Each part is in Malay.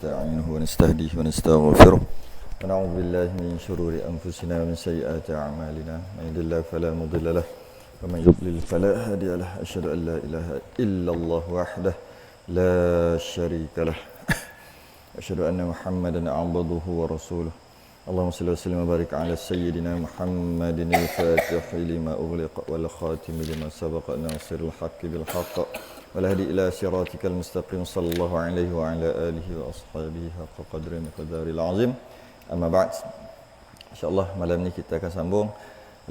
ونستعينه ونستهديه ونستغفره ونعوذ بالله من شرور أنفسنا ومن سيئات أعمالنا من يهد الله فلا مضل له ومن يضلل فلا هادي له أشهد أن لا إله إلا الله وحده لا شريك له أشهد أن محمدا عبده ورسوله اللهم صل وسلم وبارك على سيدنا محمد الفاتح لما أغلق والخاتم لما سبق ناصر الحق بالحق والهدي إلى صراطك المستقيم صلى الله عليه وعلى آله وأصحابه حق قدر مقدار العظيم. Amma ba'd. InsyaAllah malam ni kita akan sambung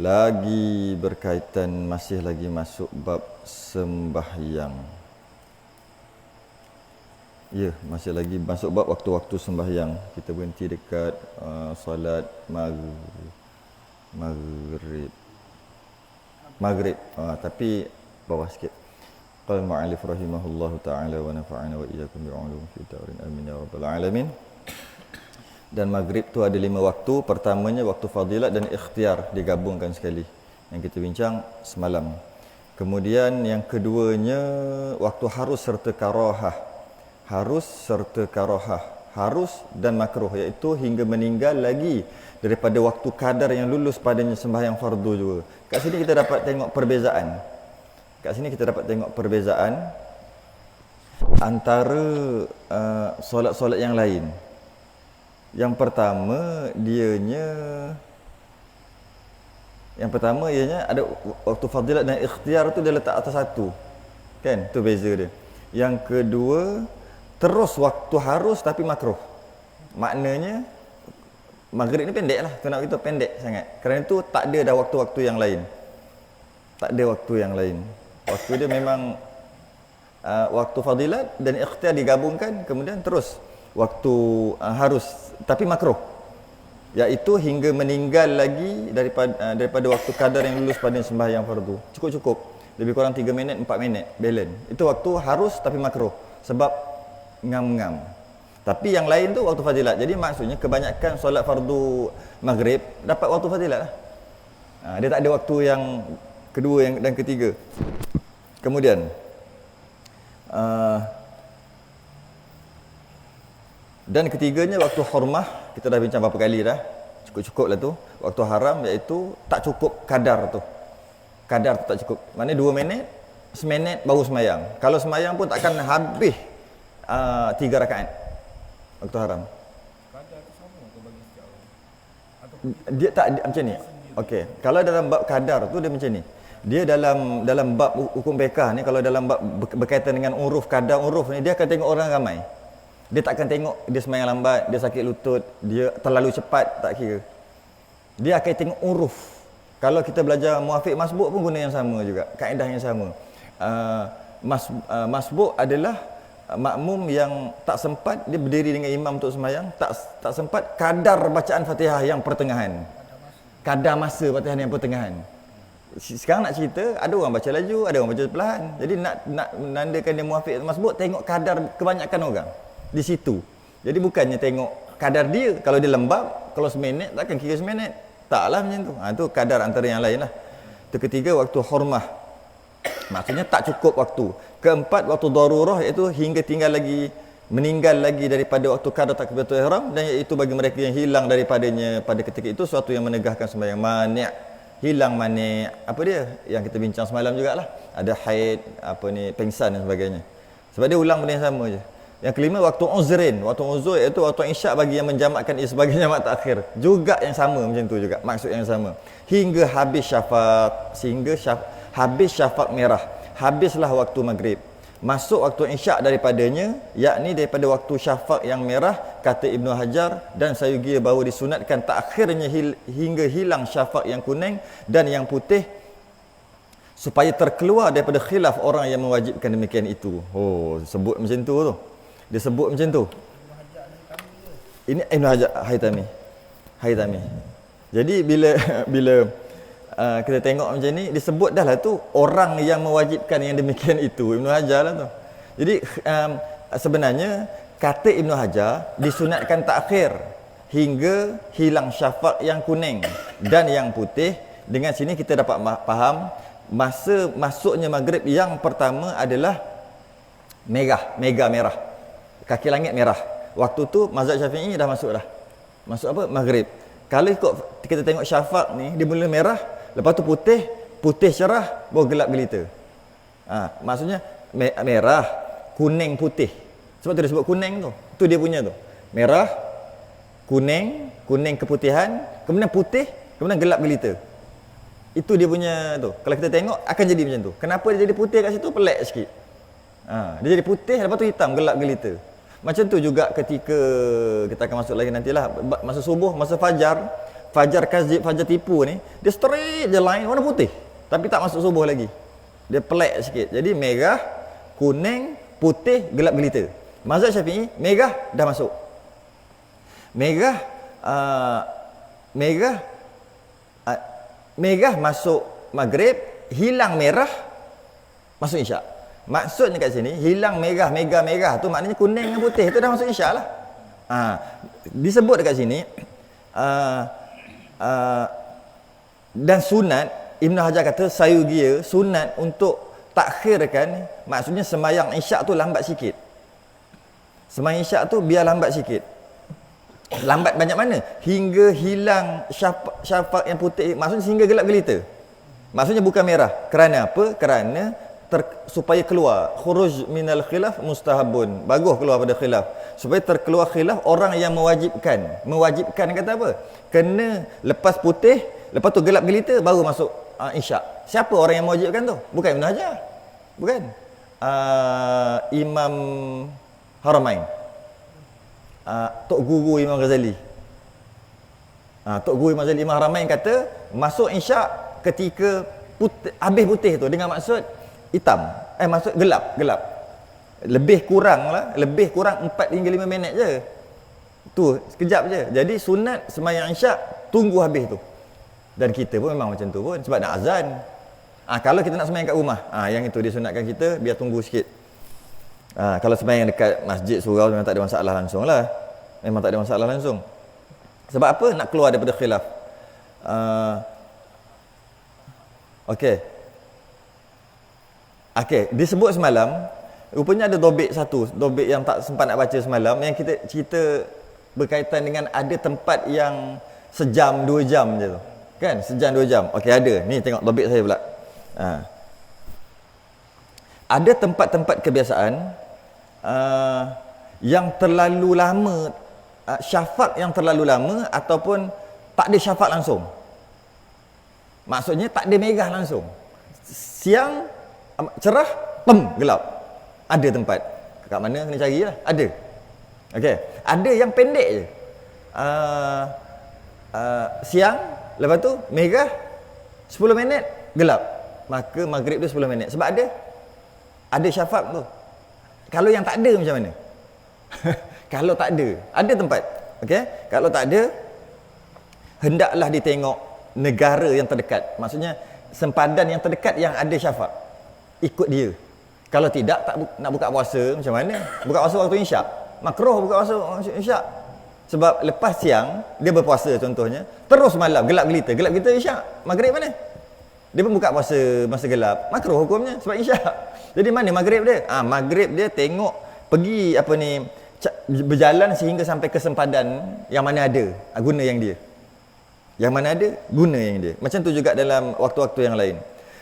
lagi berkaitan, masih lagi masuk bab sembahyang. Ya, masih lagi masuk bab waktu-waktu sembahyang. Kita berhenti dekat solat maghrib. Tapi bawah sikit. Qala al-mu'allif rahimahullahu ta'ala wa nafa'ana wa iyyakum bi'ulum fi darin amin ya rabbal alamin. Dan maghrib tu ada 5 waktu. Pertamanya waktu fadilat dan ikhtiar digabungkan sekali, yang kita bincang semalam. Kemudian yang keduanya waktu harus serta karahah. Harus dan makruh, iaitu hingga meninggal lagi daripada waktu kadar yang lulus padanya sembahyang fardu juga. Kat sini kita dapat tengok perbezaan antara solat-solat yang lain. Yang pertama ianya ada waktu fadilat dan ikhtiar tu dia letak atas satu. Kan? Tu beza dia. Yang kedua terus waktu harus tapi makruh. Maknanya maghrib ni pendek lah. Tu nak kita pendek sangat. Kerana itu tak ada dah waktu-waktu yang lain. Waktu dia memang waktu fadilat dan ikhtiar digabungkan, kemudian terus waktu harus tapi makruh, iaitu hingga meninggal lagi daripada waktu kadar yang lulus pada sembahyang fardu. Cukup lebih kurang 3 minit 4 minit balance. Itu waktu harus tapi makruh sebab ngam-ngam. Tapi yang lain tu waktu fadilat. Jadi maksudnya kebanyakan solat fardu maghrib dapat waktu fadilat lah. Dia tak ada waktu yang kedua dan ketiga. Kemudian dan ketiganya waktu hurmah, kita dah bincang berapa kali dah. Cukup lah tu. Waktu haram iaitu tak cukup kadar tu. Kadar tu tak cukup. Maknanya 2 minit, seminit baru semayang. Kalau semayang pun takkan habis 3 rakaat. Waktu haram. Kadar tu sama ke bagi setiap orang? Dia tak macam ni. Okey, kalau dalam bab kadar tu dia macam ni. Dia dalam bab hukum fiqh ni, kalau dalam bab berkaitan dengan uruf, kadar uruf ni, dia akan tengok orang ramai. Dia takkan tengok dia semayang lambat, dia sakit lutut, dia terlalu cepat, tak kira. Dia akan tengok uruf. Kalau kita belajar muafiq masbuk pun guna yang sama juga, kaedah yang sama. Masbuk adalah makmum yang tak sempat, dia berdiri dengan imam untuk semayang, tak sempat kadar bacaan Fatihah yang pertengahan. Kadar masa Fatihah yang pertengahan. Sekarang nak cerita, ada orang baca laju, ada orang baca perlahan. Jadi nak menandakan dia muafiq masbuk, tengok kadar kebanyakan orang di situ. Jadi bukannya tengok kadar dia. Kalau dia lembab, kalau seminit takkan kira seminit. Taklah macam tu. Itu kadar antara yang lain lah. Itu ketiga waktu hurmah. Maksudnya tak cukup waktu. Keempat waktu darurah, iaitu hingga meninggal lagi daripada waktu kadar takbiratul ihram, dan iaitu bagi mereka yang hilang daripadanya pada ketika itu suatu yang menegahkan sembahyang. Hilang mani', apa dia yang kita bincang semalam jugalah, ada haid, pengsan dan sebagainya. Sebab dia ulang benda yang sama je. Yang kelima waktu uzrin. Waktu uzur iaitu waktu isyak bagi yang menjamakkan ia sebagai jamak takhir. Juga yang sama macam tu juga, maksud yang sama. Hingga habis syafaq merah. Habislah waktu maghrib. Masuk waktu isyak daripadanya, yakni daripada waktu syafaq yang merah, kata Ibnu Hajar dan Sayugi, bahawa disunatkan takhirnya hingga hilang syafaq yang kuning dan yang putih, supaya terkeluar daripada khilaf orang yang mewajibkan demikian itu. Sebut macam tu tu. Dia sebut macam tu. Ini Ibnu Hajar Haytami. Jadi bila kita tengok macam ni, disebut dah lah tu orang yang mewajibkan yang demikian itu, Ibnu Hajar lah tu. Jadi sebenarnya kata Ibnu Hajar disunatkan takhir hingga hilang syafaq yang kuning dan yang putih. Dengan sini kita dapat faham masa masuknya maghrib yang pertama adalah merah, kaki langit merah. waktu tu mazhab Syafi'i dah masuk dah. Masuk apa? Maghrib. Kalau ikut kita tengok syafaq ni, dia mula merah, lepas tu putih, putih cerah, baru gelap gelita. Maksudnya merah, kuning, putih. Sebab tu dia sebut kuning tu. Tu dia punya tu. Merah, kuning, kuning keputihan, kemudian putih, kemudian gelap gelita. Itu dia punya tu. Kalau kita tengok akan jadi macam tu. Kenapa dia jadi putih kat situ? Pelik sikit. Dia jadi putih, lepas tu hitam, gelap gelita. Macam tu juga ketika kita akan masuk lagi nantilah masa subuh, masa fajar, fajar kazib, fajar tipu ni, dia straight je line warna putih. Tapi tak masuk subuh lagi. Dia pelik sikit. Jadi merah, kuning, putih, gelap gelita. Mazhab Syafi'i merah dah masuk. Merah merah masuk maghrib, hilang merah masuk isyak. Maksudnya kat sini hilang merah tu maknanya kuning dengan putih tu dah masuk isyak lah. Disebut dekat sini dan sunat, Ibn Hajar kata sayugia sunat untuk takhirkan, maksudnya sembahyang isyak tu lambat sikit. Sembahyang isyak tu biar lambat sikit. Lambat banyak mana? Hingga hilang syafaq yang putih, maksudnya sehingga gelap gelita. Maksudnya bukan merah. Kerana apa? Kerana supaya keluar khuruj minal khilaf mustahabun, bagus keluar pada khilaf, supaya terkeluar khilaf orang yang mewajibkan kata apa, kena lepas putih, lepas tu gelap gelita baru masuk isyak. Siapa orang yang mewajibkan tu? Bukan Ibn Hajar, bukan Imam Haramain, Tok Guru Imam Ghazali. Tok Guru Imam Ghazali, Imam Haramain kata masuk isyak ketika habis putih tu, dengan maksud hitam, maksud gelap. Lebih kurang 4 hingga 5 minit je. Tu sekejap je. Jadi sunat sembahyang isyak tunggu habis tu. Dan kita pun memang macam tu pun sebab nak azan. Kalau kita nak sembahyang kat rumah, yang itu disunatkan kita biar tunggu sikit. Kalau sembahyang dekat masjid surau memang tak ada masalah langsung lah. Memang tak ada masalah langsung. Sebab apa? Nak keluar daripada khilaf. Okey, disebut semalam, rupanya ada dobik yang tak sempat nak baca semalam, yang kita cerita berkaitan dengan ada tempat yang sejam 2 jam je tu. Kan? Sejam 2 jam. Okey, ada. Ni tengok dobik saya pula. Ada tempat-tempat kebiasaan yang terlalu lama, syafaq yang terlalu lama ataupun tak ada syafaq langsung. Maksudnya tak ada merah langsung. Siang cerah, gelap. Ada tempat. Kat mana kena carilah. Ada. Okey. Ada yang pendek je. Siang, lepas tu merah 10 minit gelap. Maka maghrib tu 10 minit. Sebab ada syafaq tu. Kalau yang tak ada macam mana? Kalau tak ada tempat. Okey? Kalau tak ada, hendaklah ditengok negara yang terdekat. Maksudnya sempadan yang terdekat yang ada syafaq. Ikut dia. Kalau tidak, nak buka puasa macam mana? Buka puasa waktu isyak. Makruh buka puasa waktu isyak. Sebab lepas siang dia berpuasa contohnya, terus malam gelap gelita isyak. Maghrib mana? Dia pun buka puasa masa gelap. Makruh hukumnya sebab isyak. Jadi mana maghrib dia? Maghrib dia tengok pergi berjalan sehingga sampai ke sempadan yang mana ada, guna yang dia. Yang mana ada, guna yang dia. Macam tu juga dalam waktu-waktu yang lain.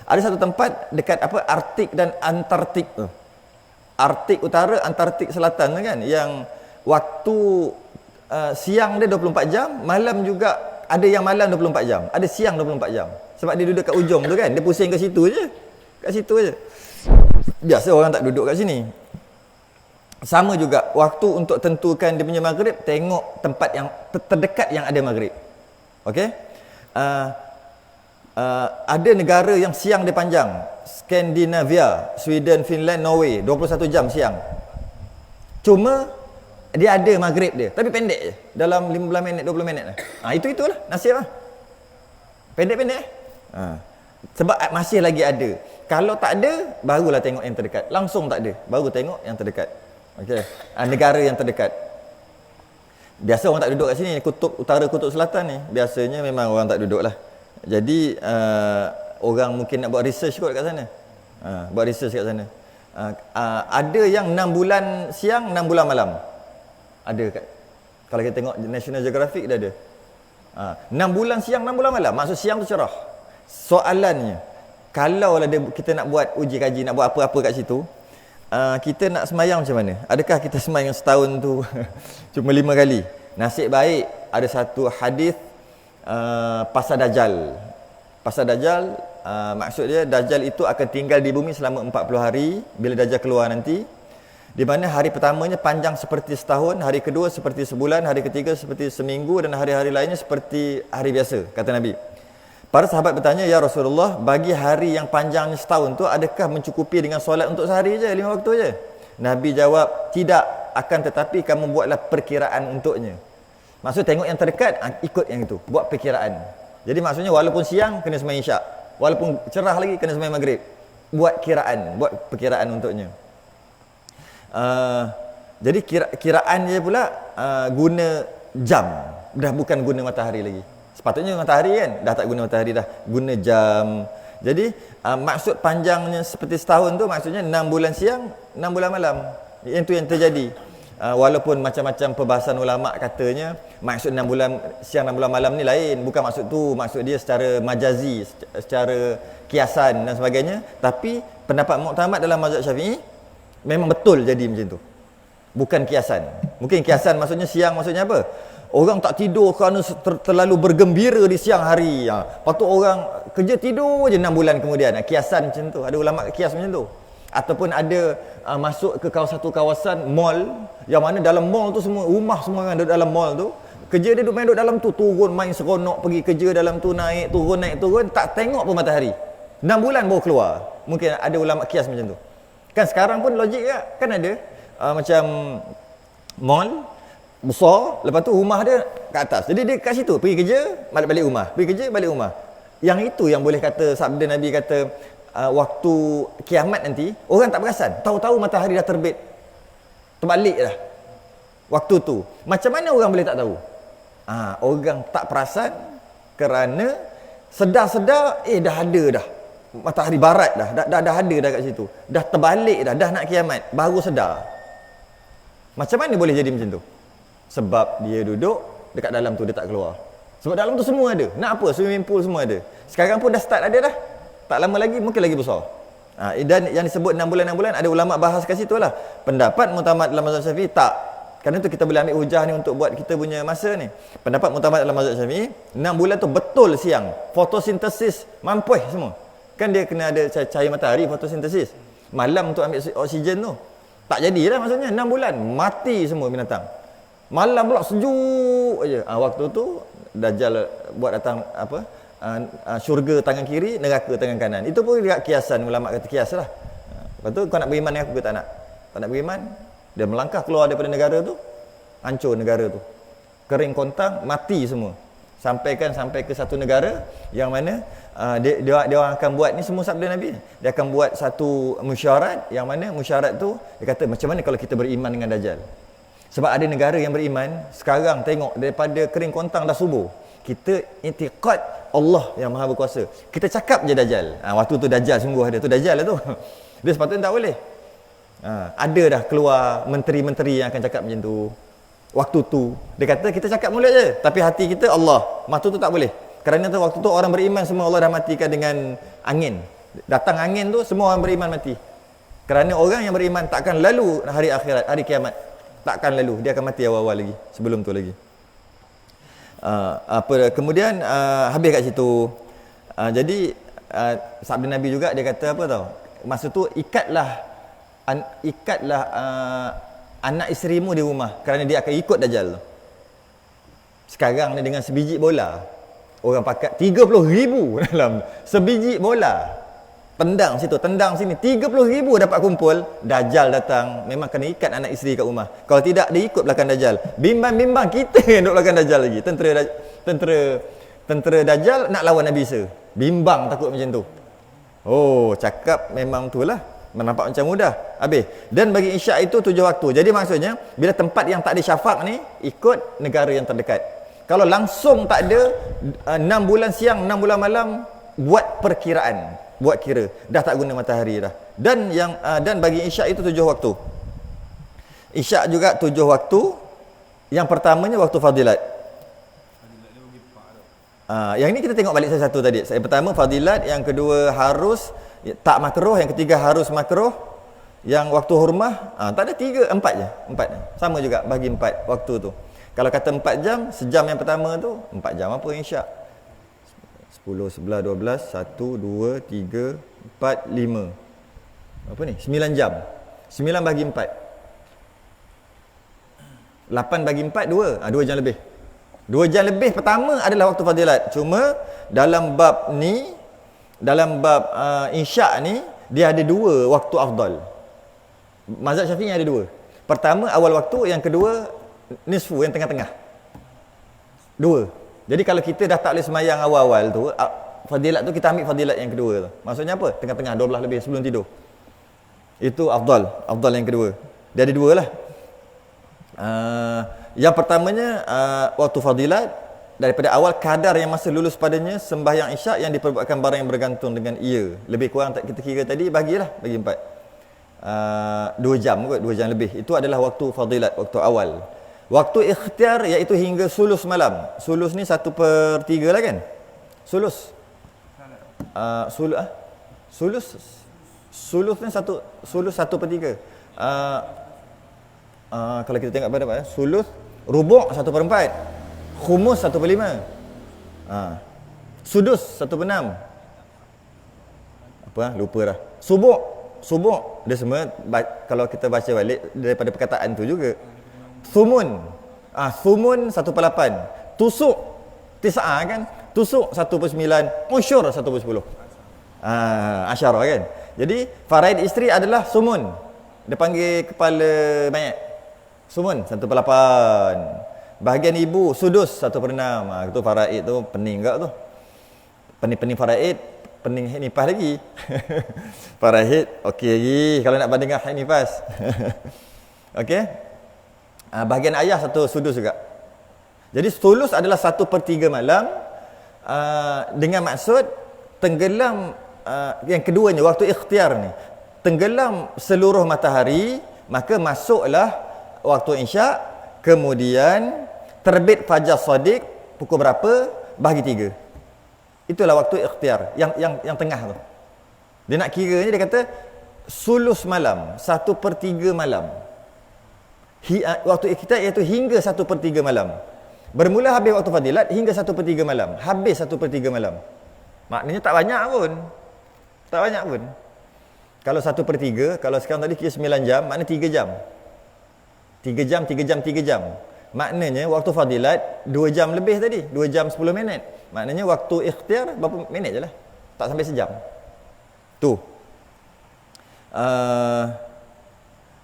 Ada satu tempat dekat Arktik dan Antartik. Arktik Utara, Antartik Selatan kan, yang waktu siang dia 24 jam, malam juga ada yang malam 24 jam, ada siang 24 jam. Sebab dia duduk kat ujung tu kan, dia pusing kat situ je. Kat situ je. Biasa orang tak duduk kat sini. Sama juga waktu untuk tentukan dia punya maghrib, tengok tempat yang terdekat yang ada maghrib. Okey? Ada negara yang siang dia panjang. Skandinavia, Sweden, Finland, Norway, 21 jam siang. Cuma dia ada maghrib dia, tapi pendek je. Dalam 15 minit, 20 minit lah. Itulah nasib lah. Pendek-pendek. Sebab masih lagi ada. Kalau tak ada, barulah tengok yang terdekat. Langsung tak ada, baru tengok yang terdekat. Okey. Negara yang terdekat. Biasa orang tak duduk kat sini, kutub utara, kutub selatan ni. Biasanya memang orang tak duduk lah. Jadi orang mungkin nak buat research kot kat sana. Buat research kat sana. Ada yang 6 bulan siang, 6 bulan malam. Ada kat, kalau kita tengok National Geographic dah ada. 6 bulan siang, 6 bulan malam. Maksud siang tu cerah. Soalannya, kalau kita nak buat uji kaji, nak buat apa-apa kat situ, kita nak semayang macam mana? Adakah kita semayang setahun tu cuma 5 kali? Nasib baik ada satu hadis pasal Dajjal. Pasal Dajjal, maksud dia Dajjal itu akan tinggal di bumi selama 40 hari bila Dajjal keluar nanti. Di mana hari pertamanya panjang seperti setahun, hari kedua seperti sebulan, hari ketiga seperti seminggu dan hari-hari lainnya seperti hari biasa, kata Nabi. Para sahabat bertanya, "Ya Rasulullah, bagi hari yang panjangnya setahun tu adakah mencukupi dengan solat untuk sehari je, 5 waktu je?" Nabi jawab, "Tidak, akan tetapi kamu buatlah perkiraan untuknya." Maksud tengok yang terdekat, ikut yang itu, buat perkiraan. Jadi maksudnya walaupun siang kena sembahyang Isyak, walaupun cerah lagi kena sembahyang Maghrib. Buat kiraan, buat perkiraan untuknya. Jadi kiraan dia pula guna jam, dah bukan guna matahari lagi. Sepatutnya matahari kan, dah tak guna matahari dah, guna jam. Jadi maksud panjangnya seperti setahun tu maksudnya 6 bulan siang, 6 bulan malam. Itu yang terjadi. Walaupun macam-macam perbahasan ulama katanya maksud 6 bulan siang 6 bulan malam ni lain, bukan maksud tu, maksud dia secara majazi, secara kiasan dan sebagainya. Tapi pendapat muktamad dalam mazhab Syafi'i memang betul jadi macam tu, bukan kiasan. Mungkin kiasan maksudnya siang, maksudnya apa? Orang tak tidur kerana terlalu bergembira di siang hari. Lepas tu orang kerja tidur je 6 bulan kemudian. Kiasan macam tu. Ada ulama kias macam tu. Ataupun ada masuk ke satu kawasan mall, yang mana dalam mall tu semua rumah semua orang duduk dalam mall tu. Kerja dia duduk main duduk dalam tu, turun main seronok, pergi kerja dalam tu, naik turun, tak tengok pun matahari. 6 bulan baru keluar. Mungkin ada ulama kias macam tu. Kan sekarang pun logik kan ada macam mall besar, lepas tu rumah dia kat atas. Jadi dia kat situ, pergi kerja, balik rumah. Pergi kerja, balik rumah. Yang itu yang boleh kata, sabda Nabi kata, waktu kiamat nanti, orang tak perasan. Tahu-tahu matahari dah terbit. Terbalik dah. Waktu tu. Macam mana orang boleh tak tahu? Orang tak perasan kerana sedar-sedar, dah ada dah. Matahari barat dah ada dah kat situ. Dah terbalik dah nak kiamat. Baru sedar. Macam mana boleh jadi macam tu? Sebab dia duduk dekat dalam tu, dia tak keluar. Sebab dalam tu semua ada. Nak apa? Swimming pool semua ada. Sekarang pun dah start ada dah. Tak lama lagi, mungkin lagi besar. Dan yang disebut 6 bulan, ada ulama bahas kat situ lah. Pendapat muktamad dalam mazhab Syafi'i tak. Kerana tu kita boleh ambil hujah ni untuk buat kita punya masa ni. Pendapat muktamad dalam mazhab Syafi'i, 6 bulan tu betul siang. Fotosintesis mampuih semua. Kan dia kena ada cahaya matahari, fotosintesis. Malam untuk ambil oksigen tu. Tak jadilah maksudnya. 6 bulan, mati semua binatang. Malam pula sejuk aja. Waktu tu Dajjal buat datang syurga tangan kiri, neraka tangan kanan. Itu pun dekat kiasan, ulama kata kias lah. Lepas tu kau nak beriman dengan aku ke tak nak? Tak nak beriman, dia melangkah keluar daripada negara tu, hancur negara tu. Kering kontang, mati semua. Sampai ke satu negara yang mana dia orang akan buat ni semua sabda Nabi. Dia akan buat satu musyarat, yang mana musyarat tu dia kata macam mana kalau kita beriman dengan Dajjal. Sebab ada negara yang beriman, sekarang tengok daripada kering kontang dah subuh. Kita i'tiqad Allah yang Maha Berkuasa. Kita cakap je Dajjal. Waktu tu Dajjal sungguh ada. Tu Dajjal lah tu. Dia sepatutnya tak boleh. Ada dah keluar menteri-menteri yang akan cakap macam tu. Waktu tu. Dia kata kita cakap mulut je. Tapi hati kita Allah. Waktu tu tak boleh. Kerana tu waktu tu orang beriman semua Allah dah matikan dengan angin. Datang angin tu semua orang beriman mati. Kerana orang yang beriman takkan lalu hari akhirat, hari kiamat. Takkan lalu. Dia akan mati awal-awal lagi. Sebelum tu lagi. Kemudian habis kat situ. Jadi sabda Nabi juga dia kata apa tau, masa tu ikatlah anak isterimu di rumah kerana dia akan ikut Dajjal tu. Sekarang ni dengan sebiji bola orang pakai 30,000 dalam sebiji bola, tendang situ, tendang sini, 30,000 dapat kumpul. Dajjal datang, memang kena ikat anak isteri kat rumah. Kalau tidak, dia ikut belakang Dajjal. Bimbang-bimbang kita yang duduk belakang Dajjal lagi. Tentera Dajjal nak lawan Nabi Isa. Bimbang takut macam tu. Cakap memang tu lah. Nampak macam mudah. Habis. Dan bagi Isyak itu 7 waktu. Jadi maksudnya, bila tempat yang tak ada syafaq ni, ikut negara yang terdekat. Kalau langsung tak ada, 6 bulan siang, 6 bulan malam, buat perkiraan. Buat kira, dah tak guna matahari dah. Dan bagi Isyak itu 7 waktu. Isyak juga 7 waktu. Yang pertamanya waktu fadilat. Fadilat dia bagi 4 tu. Yang ini kita tengok balik satu tadi. Yang pertama fadilat, yang kedua harus tak makruh, yang ketiga harus makruh, yang waktu hurmah, tak ada 3, 4 je. 4 je. Sama juga bagi 4 waktu tu. Kalau kata 4 jam, sejam yang pertama tu 4 jam apa insya. 10, 11, 12, 1, 2, 3, 4, 5. Apa ni? 9 jam. 9 bagi 4. 8 bagi 4, 2. 2 jam lebih. 2 jam lebih pertama adalah waktu fadilat. Cuma dalam bab ni, dalam bab insya' ni, dia ada 2 waktu afdal. Mazhab Syafi'i ada 2. Pertama awal waktu, yang kedua nisfu, yang tengah-tengah. 2. Jadi kalau kita dah tak boleh semayang awal-awal tu, fadilat tu kita ambil fadilat yang kedua tu. Maksudnya apa? Tengah-tengah 12 lebih sebelum tidur. Itu afdal yang kedua. Dia ada 2 lah. Yang pertamanya waktu fadilat, daripada awal kadar yang masa lulus padanya sembahyang isyak yang diperbuatkan barang yang bergantung dengan ia. Lebih kurang tak kita kira tadi, bagi 4. 2 jam kot, 2 jam lebih. Itu adalah waktu fadilat, waktu awal. Waktu ikhtiar iaitu hingga sulus malam. Sulus ni 1/3 lah kan? Sulus. Sulus ni sulus 1/3. Kalau kita tengok pada sulus, rubuk 1/4. Khumus 1/5. Sudus 1/6. Lupa dah. Subuk dia semua kalau kita baca balik daripada perkataan tu juga. Thumun 1/8. Tusuk 9 kan? Tusuk 1/9. Usyur 1/10. Asyarah kan? Jadi faraid isteri adalah sumun. Dia panggil kepala mayat. Sumun 1/8. Bahagian ibu sudus 1/6. Itu faraid tu pening enggak tu? Pening faraid, pening haid nifas lagi. Faraid okey lagi kalau nak bandingkan haid nifas. Okey? Bahagian ayah 1 sudus juga. Jadi sulus adalah 1/3 malam, dengan maksud tenggelam, yang keduanya waktu ikhtiar ni, tenggelam seluruh matahari, maka masuklah waktu insya', kemudian terbit fajar shadiq pukul berapa? Bahagi 3. Itulah waktu ikhtiar yang tengah tu. Dia nak kira ni, dia kata sulus malam, 1/3 malam. Waktu ikhtiar iaitu hingga 1/3 malam. Bermula habis waktu fadilat hingga 1/3 malam. Habis 1/3 malam. Maknanya tak banyak pun. Tak banyak pun. Kalau 1/3, kalau sekarang tadi kira 9 jam, maknanya 3 jam. 3 jam, 3 jam, 3 jam. Maknanya waktu fadilat 2 jam lebih tadi, 2 jam 10 minit. Maknanya waktu ikhtiar berapa minit je lah. Tak sampai sejam. Tu.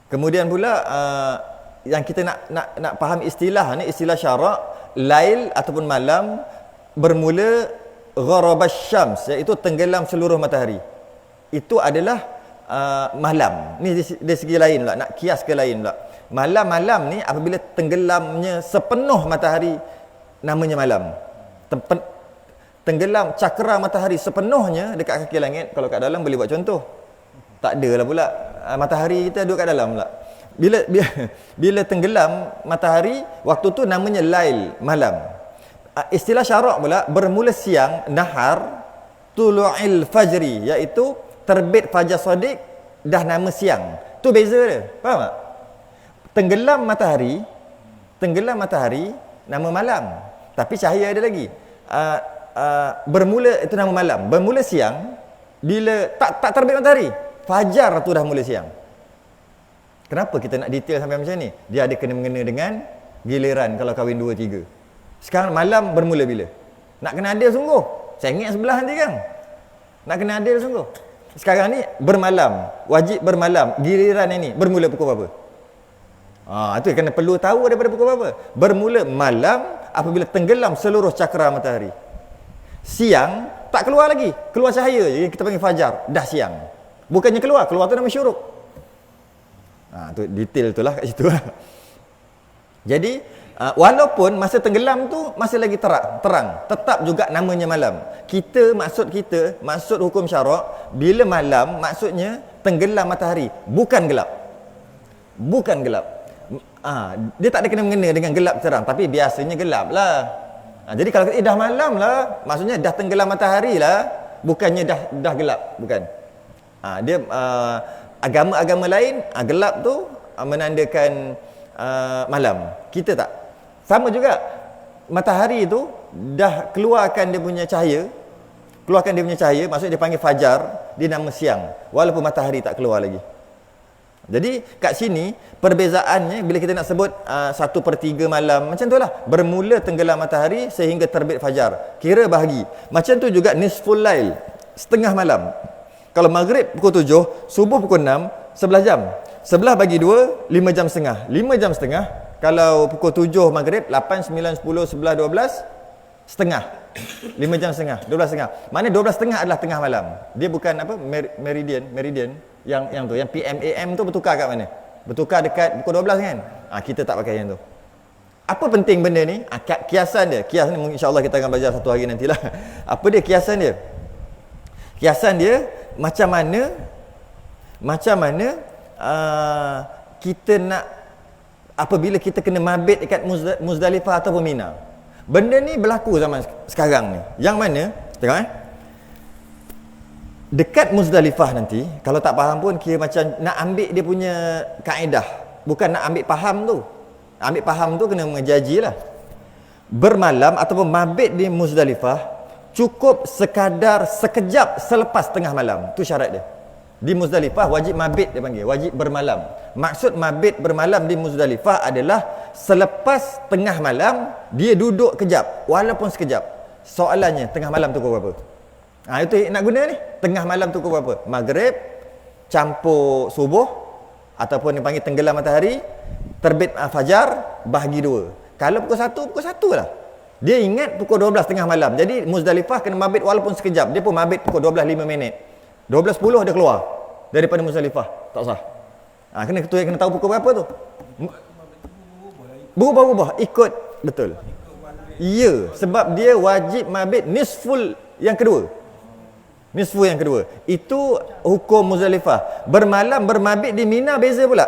Kemudian pula yang kita nak faham istilah ni, istilah syarak, lail ataupun malam bermula gharabas syams, iaitu tenggelam seluruh matahari. Itu adalah malam. Ni dari segi lain pula, nak kias ke lain pula. Malam-malam ni apabila tenggelamnya sepenuh matahari, namanya malam. Tenggelam cakra matahari sepenuhnya dekat kaki langit. Kalau kat dalam boleh buat contoh. Tak adalah pula matahari kita duduk kat dalam pula. Bila tenggelam matahari, waktu tu namanya lail, malam. Istilah syarak pula bermula siang, nahar, tulu'il fajri, iaitu terbit fajar shadiq, dah nama siang. Tu beza dia. Faham tak? Tenggelam matahari nama malam. Tapi cahaya ada lagi. Bermula itu nama malam. Bermula siang, bila tak terbit matahari, fajar tu dah mula siang. Kenapa kita nak detail sampai macam ni? Dia ada kena-mengena dengan giliran kalau kahwin 2, 3. Sekarang malam bermula bila? Nak kena adil sungguh. Sengit sebelah nanti kan? Nak kena adil sungguh. Sekarang ni bermalam. Wajib bermalam. Giliran ini bermula pukul berapa? Itu kena perlu tahu daripada pukul berapa. Bermula malam apabila tenggelam seluruh cakra matahari. Siang tak keluar lagi. Keluar cahaya je. Kita panggil fajar. Dah siang. Bukannya keluar tu nama syuruk. Tu detail tu lah kat situ lah. Jadi walaupun masa tenggelam tu masih lagi terang, tetap juga namanya malam. Maksud hukum syarak, bila malam maksudnya tenggelam matahari, bukan gelap. Dia tak ada kena-mengena dengan gelap terang, tapi biasanya gelap lah. Jadi kalau dah malam lah, maksudnya dah tenggelam matahari lah, bukannya dah gelap, bukan. Dia agama-agama lain gelap tu menandakan malam. Kita tak. Sama juga matahari tu dah keluarkan dia punya cahaya, maksudnya dia panggil fajar, dia nama siang walaupun matahari tak keluar lagi. Jadi kat sini perbezaannya bila kita nak sebut 1/3 malam, macam tu lah, bermula tenggelam matahari sehingga terbit fajar, kira bahagi. Macam tu juga nisful lail, setengah malam. Kalau maghrib pukul 7, subuh pukul 6, 11 jam. 11 bagi 2, 5 jam setengah. 5 jam setengah, kalau pukul 7 maghrib, 8, 9, 10, 11, 12, setengah. 5 jam setengah, 12 setengah. Maknanya 12 setengah adalah tengah malam. Dia bukan apa, meridian yang tu, yang PM AM tu bertukar kat mana? Bertukar dekat pukul 12 kan? Kita tak pakai yang tu. Apa penting benda ni? Kiasan dia. Kias ni insya-Allah kita akan belajar satu hari nantilah. Apa dia kiasan dia? Kiasan dia macam mana kita nak apabila kita kena mabit dekat Muzdalifah ataupun Mina. Benda ni berlaku zaman sekarang ni. Yang mana? Tengok dekat Muzdalifah nanti, kalau tak faham pun kira macam nak ambil dia punya kaedah, bukan nak ambil faham tu. Ambil faham tu kena mengaji lah. Bermalam ataupun mabit di Muzdalifah cukup sekejap selepas tengah malam. Tu syarat dia. Di Muzdalifah wajib mabit, dia panggil, wajib bermalam. Maksud mabit bermalam di Muzdalifah adalah selepas tengah malam dia duduk kejap, walaupun sekejap. Soalannya tengah malam tu pukul berapa? Itu nak guna ni. Tengah malam tu pukul berapa? Maghrib campur subuh, ataupun yang panggil tenggelam matahari, terbit fajar, bahagi 2. Kalau pukul 1 lah. Dia ingat pukul 12 tengah malam. Jadi Muzdalifah kena mabit walaupun sekejap. Dia pun mabit pukul 12:05. 12:10 dia keluar daripada Muzdalifah. Tak sah. Kena tahu pukul berapa tu. Berubah-ubah ikut betul. Ya, sebab dia wajib mabit nisful yang kedua. Itu hukum Muzdalifah. Bermabit di Mina beza pula.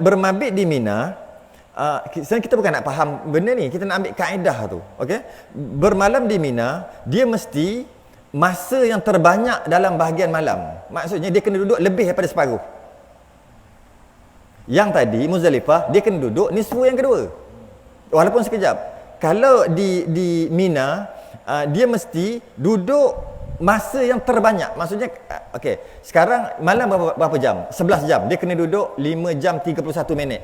Bermabit di Mina, sebenarnya kita bukan nak faham benda ni, kita nak ambil kaedah tu. Okey? Bermalam di Mina, dia mesti masa yang terbanyak dalam bahagian malam. Maksudnya dia kena duduk lebih daripada separuh. Yang tadi Muzdalifah dia kena duduk nisfu yang kedua, walaupun sekejap. Kalau di Mina, dia mesti duduk masa yang terbanyak. Maksudnya okey, sekarang malam berapa jam? 11 jam. Dia kena duduk 5 jam 31 minit.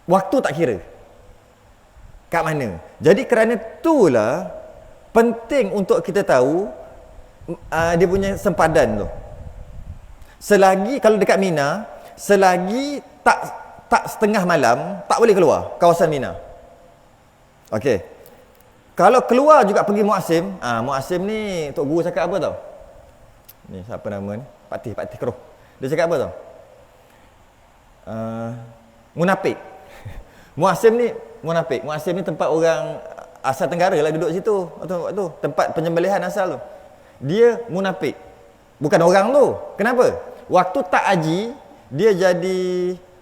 Waktu tak kira kat mana. Jadi kerana itulah penting untuk kita tahu dia punya sempadan tu. Selagi kalau dekat Mina, selagi tak setengah malam, tak boleh keluar kawasan Mina. Okey. Kalau keluar juga pergi Muasim, Muasim ni Tok Guru cakap apa tau? Ni siapa nama ni? Pak Tih Keruh. Dia cakap apa tau? Munafik. Muasim ni munafik. Muasim ni tempat orang asal Tenggara lah duduk situ waktu tempat penyembelihan asal tu. Dia munafik. Bukan orang tu. Kenapa? Waktu tak haji dia jadi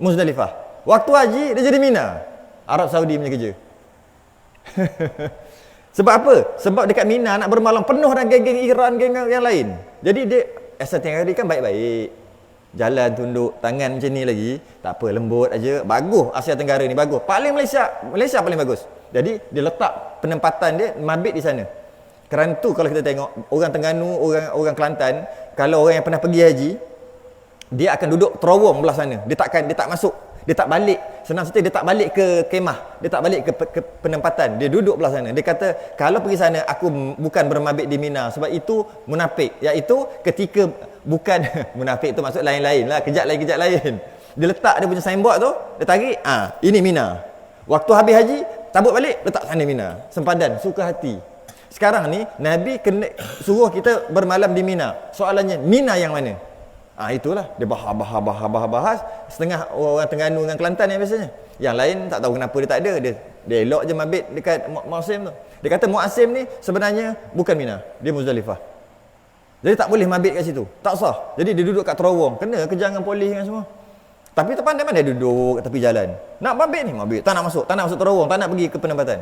Muzdalifah. Waktu haji dia jadi Mina. Arab Saudi punya kerja. Sebab apa? Sebab dekat Mina nak bermalam penuh dengan geng-geng Iran, geng yang lain. Jadi dia asal Tenggara kan baik-baik. Jalan tunduk tangan macam ni lagi, tak apa, lembut aja. Bagus Asia Tenggara ni, bagus. Paling Malaysia paling bagus. Jadi dia letak penempatan dia mabit di sana. Kerana tu kalau kita tengok orang Terengganu, orang Kelantan, kalau orang yang pernah pergi haji, dia akan duduk terowong belah sana. Dia tak masuk. Dia tak balik. Senang cerita, dia tak balik ke kemah. Dia tak balik ke penempatan. Dia duduk belah sana. Dia kata, kalau pergi sana, aku bukan bermabit di Mina. Sebab itu munafik. Iaitu ketika bukan munafik tu maksud lain-lain lah. Kejap lain. Dia letak dia punya signboard tu, dia tarik, ini Mina. Waktu habis haji, tabut balik, letak sana Mina. Sempadan, suka hati. Sekarang ni, Nabi kena suruh kita bermalam di Mina. Soalannya, Mina yang mana? Itulah dia bahas. Setengah orang Terengganu dengan Kelantan yang biasanya. Yang lain tak tahu kenapa dia tak ada. Dia elok je mabit dekat Muasim tu. Dia kata Muasim ni sebenarnya bukan Mina, dia Muzdalifah. Jadi tak boleh mabit kat situ. Tak sah. Jadi dia duduk kat terowong. Kena kejar dengan polis dengan semua. Tapi tu pandai-pandai duduk kat tepi jalan. Nak mabit ni, mabit. Tak nak masuk terowong, tak nak pergi ke penempatan.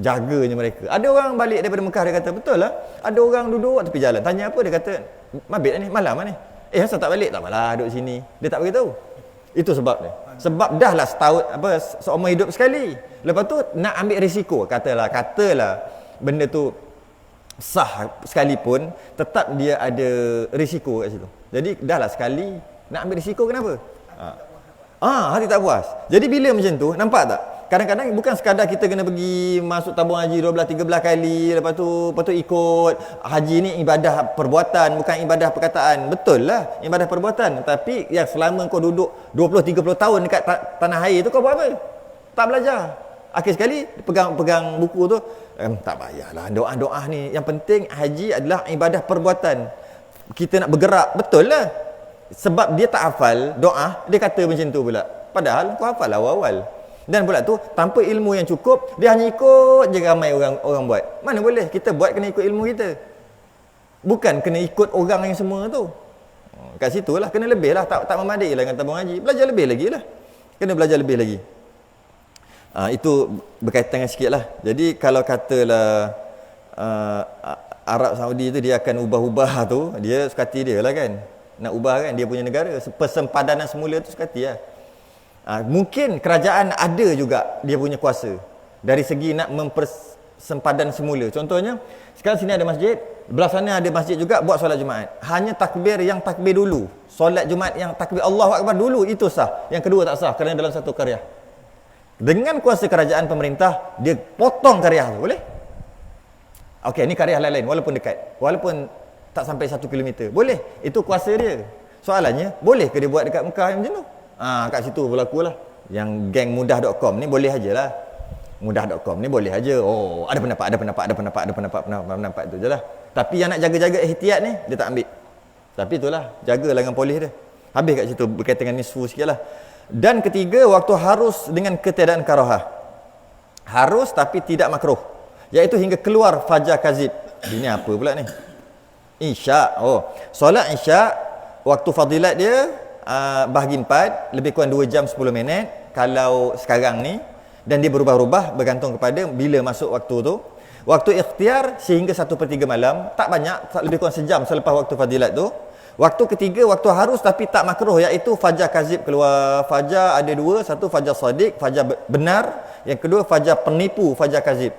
Jaganya mereka. Ada orang balik daripada Mekah, dia kata, betul lah. Ada orang duduk kat tepi jalan. Tanya apa, dia kata, mabit ni, malam ni. Asal tak balik? Tak apalah, duduk sini. Dia tak beritahu. Itu sebab dia. Sebab dah lah setahun, seumur hidup sekali. Lepas tu, nak ambil risiko. Katalah, benda tu sah sekalipun, tetap dia ada risiko kat situ. Jadi, dah lah sekali, nak ambil risiko kenapa? Hati tak puas. Jadi bila macam tu, nampak tak? Kadang-kadang bukan sekadar kita kena pergi masuk tabung haji 12-13 kali, lepas tu ikut. Haji ni ibadah perbuatan, bukan ibadah perkataan. Betul lah, ibadah perbuatan. Tapi yang selama kau duduk 20-30 tahun dekat tanah air tu, kau buat apa? Tak belajar. Akhir sekali pegang buku tu, tak payahlah doa-doa ni. Yang penting haji adalah ibadah perbuatan. Kita nak bergerak, betul lah. Sebab dia tak hafal doa, dia kata macam tu pula. Padahal kau hafal awal-awal. Dan pula tu, tanpa ilmu yang cukup, dia hanya ikut je ramai orang buat. Mana boleh? Kita buat kena ikut ilmu kita. Bukan kena ikut orang yang semua tu. Kat situ lah, kena lebih lah. Tak memadai lah dengan tabung haji. Belajar lebih lagi lah. Kena belajar lebih lagi. Itu berkaitan dengan sikit lah. Jadi kalau katalah Arab Saudi tu dia akan ubah-ubah tu, dia suka hati dia lah kan. Nak ubah kan dia punya negara. Persempadanan semula tu suka hati lah. Mungkin kerajaan ada juga dia punya kuasa dari segi nak mempersempadan semula. Contohnya sekarang sini ada masjid, belah sana ada masjid juga buat solat Jumaat. Hanya takbir yang takbir dulu, solat Jumaat yang takbir Allahu Akbar dulu itu sah, yang kedua tak sah kerana dalam satu qaryah. Dengan kuasa kerajaan pemerintah, dia potong qaryah tu, boleh? Okey, ni qaryah lain-lain walaupun dekat, walaupun tak sampai 1 kilometer, boleh. Itu kuasa dia. Soalannya, boleh ke dia buat dekat Mekah yang macam tu? Kat situ berlakulah. Yang geng mudah.com ni boleh ajalah. Mudah.com ni boleh aja. Oh, ada pendapat tu je lah. Tapi yang nak jaga-jaga ihtiyat ni, dia tak ambil. Tapi itulah, jagalah dengan polis dia. Habis kat situ, berkaitan dengan nisfu sikit lah. Dan ketiga, waktu harus dengan ketiadaan karahah. Harus tapi tidak makruh. Iaitu hingga keluar fajar kazib. Ini apa pula ni? Isyak. Solat isyak, waktu fadilat dia bahagi 4, lebih kurang 2 jam 10 minit kalau sekarang ni, dan dia berubah-ubah bergantung kepada bila masuk waktu tu. Waktu ikhtiar sehingga 1/3 malam, tak banyak, lebih kurang sejam selepas waktu fadilat tu. Waktu ketiga, waktu harus tapi tak makruh, iaitu fajar kazib keluar. Fajar ada 2, satu fajar sadiq, fajar benar, yang kedua fajar penipu, fajar kazib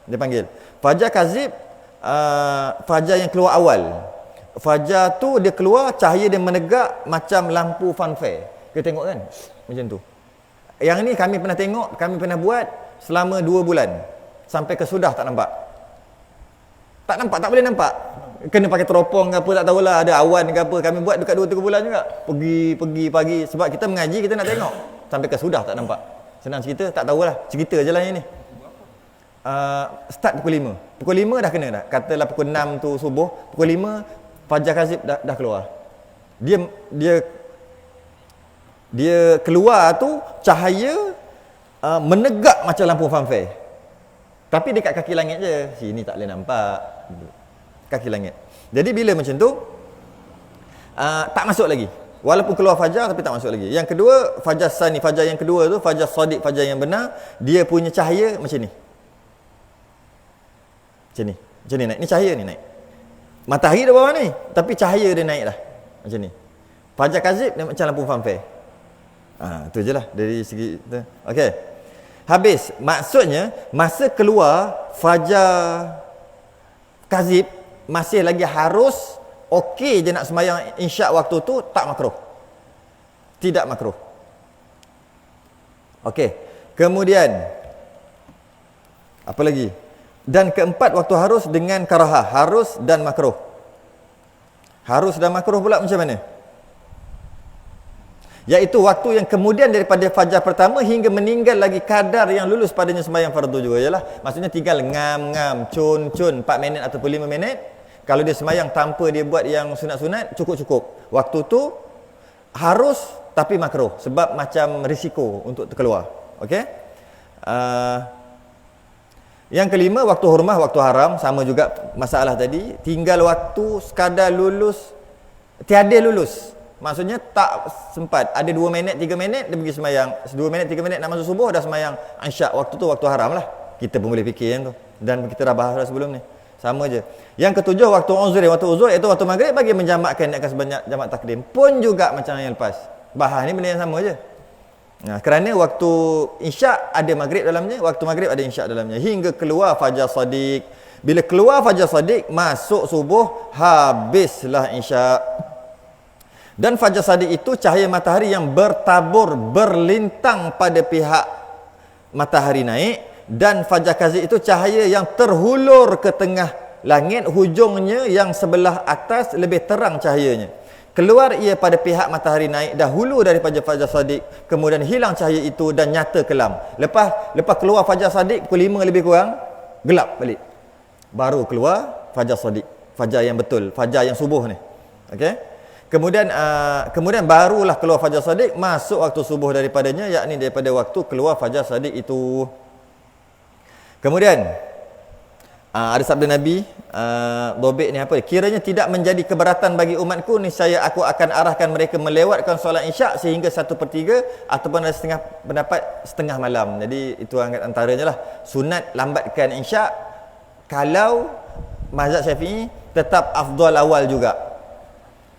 dia panggil. Fajar kazib, fajar yang keluar awal. Fajar tu dia keluar, cahaya dia menegak macam lampu funfair. Kita tengok kan? Macam tu. Yang ni kami pernah tengok, kami pernah buat selama 2 bulan. Sampai ke sudah tak nampak. Tak nampak, tak boleh nampak. Kena pakai teropong ke apa, tak tahulah. Ada awan ke apa. Kami buat dekat 2-3 bulan juga. Pergi pagi. Sebab kita mengaji, kita nak tengok. Sampai ke sudah tak nampak. Senang cerita, tak tahulah. Cerita je lah yang ni. Start pukul 5. Pukul 5 dah kena dah. Katalah pukul 6 tu subuh. Pukul 5, fajar kazib dah keluar. Dia keluar tu cahaya menegak macam lampu funfair. Tapi dekat kaki langit je. Sini tak boleh nampak. Kaki langit. Jadi bila macam tu tak masuk lagi. Walaupun keluar fajar tapi tak masuk lagi. Yang kedua, fajar sani, fajar yang kedua tu, fajar sadiq, fajar yang benar, dia punya cahaya macam ni. Macam ni naik. Ni cahaya ni naik. Matahari di bawah ni, tapi cahaya dia naik lah. Macam ni. Fajar kazib dia macam lampu funfair. Tu je lah dari segi tu. Okey. Habis. Maksudnya, masa keluar fajar kazib, masih lagi harus, okey je nak sembahyang isyak waktu tu, tak makruh. Tidak makruh. Okey. Kemudian, apa lagi? Dan keempat, waktu harus dengan karahah. Harus dan makruh. Harus dan makruh pula macam mana? Iaitu waktu yang kemudian daripada fajar pertama hingga meninggal lagi kadar yang lulus padanya sembahyang fardu juga. Ialah, maksudnya tinggal ngam-ngam, cun-cun 4 minit ataupun 5 minit. Kalau dia sembahyang tanpa dia buat yang sunat-sunat, cukup-cukup. Waktu tu harus tapi makruh. Sebab macam risiko untuk terkeluar. Okey? Yang kelima, waktu hurmah, waktu haram. Sama juga masalah tadi. Tinggal waktu sekadar lulus, tiada lulus. Maksudnya tak sempat. Ada 2 minit, 3 minit dia pergi semayang. 2 minit, 3 minit nak masuk subuh dah semayang Isyak. Waktu tu waktu haram lah. Kita pun boleh fikir yang tu. Dan kita dah bahas dah sebelum ni. Sama je. Yang ketujuh waktu uzur iaitu waktu maghrib bagi menjamakkan akan sebanyak jamak takdim. Pun juga macam yang lepas. Bahas ni benda yang sama je. Nah, kerana waktu Isyak ada maghrib dalamnya, waktu maghrib ada Isyak dalamnya. Hingga keluar fajar shadiq. Bila keluar fajar shadiq, masuk subuh, habislah Isyak. Dan fajar shadiq itu cahaya matahari yang bertabur, berlintang pada pihak matahari naik. Dan fajar kazib itu cahaya yang terhulur ke tengah langit, hujungnya yang sebelah atas lebih terang cahayanya. Keluar ia pada pihak matahari naik dahulu daripada fajar shadiq, kemudian hilang cahaya itu dan nyata kelam. Lepas keluar fajar shadiq pukul 5 lebih kurang, gelap balik. Baru keluar fajar shadiq, fajar yang betul, fajar yang subuh ni. Okey? Kemudian barulah keluar fajar shadiq, masuk waktu subuh daripadanya, yakni daripada waktu keluar fajar shadiq itu. Kemudian ada sabda Nabi, dobek ni apa? Kiranya tidak menjadi keberatan bagi umatku, niscaya aku akan arahkan mereka melewatkan solat Isyak sehingga 1/3 ataupun ada setengah pendapat setengah malam. Jadi itu antaranya lah. Sunat lambatkan Isyak. Kalau mazhab Syafi'i tetap afdal awal juga.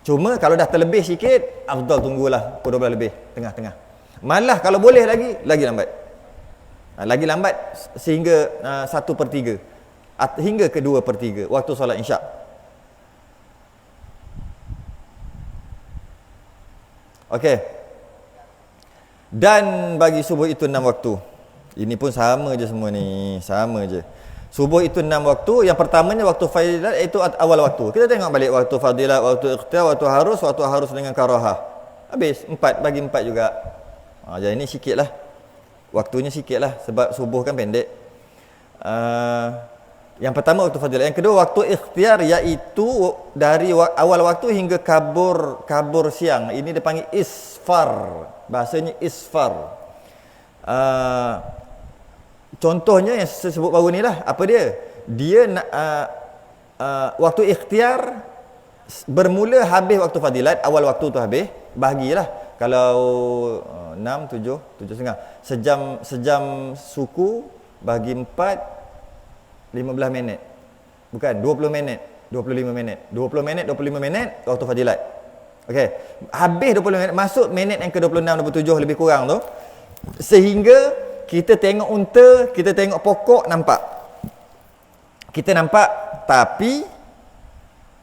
Cuma kalau dah terlebih sikit, afdal tunggulah pukul 12 lebih, tengah-tengah. Malah kalau boleh lagi lambat. Lagi lambat sehingga 1/3 hingga ke 2/3 waktu solat Isyak. Okey. Dan bagi subuh itu 6 waktu. Ini pun sama je semua ni, sama je. Subuh itu 6 waktu. Yang pertamanya waktu fadilat, iaitu awal waktu. Kita tengok balik waktu fadilat, waktu ikhtiar, waktu harus dengan karahah. Habis 4, bagi 4 juga. Jadi ini sikit lah. Waktunya sikit lah sebab subuh kan pendek. Yang pertama waktu fadilat. Yang kedua waktu ikhtiar, iaitu dari awal waktu hingga kabur siang. Ini dia panggil isfar. Bahasanya isfar. Contohnya yang saya sebut baru ni lah. Apa dia? Dia waktu ikhtiar bermula habis waktu fadilat. Awal waktu tu habis, bahagilah. Kalau 6, 7, 7.5. Sejam suku bagi 4, 15 minit. Bukan, 20 minit. 25 minit. 20 minit, 25 minit waktu fadilat. Okey. Habis 20 minit, masuk minit yang ke-26, 27 lebih kurang tu. Sehingga kita tengok unta, kita tengok pokok, nampak. Kita nampak tapi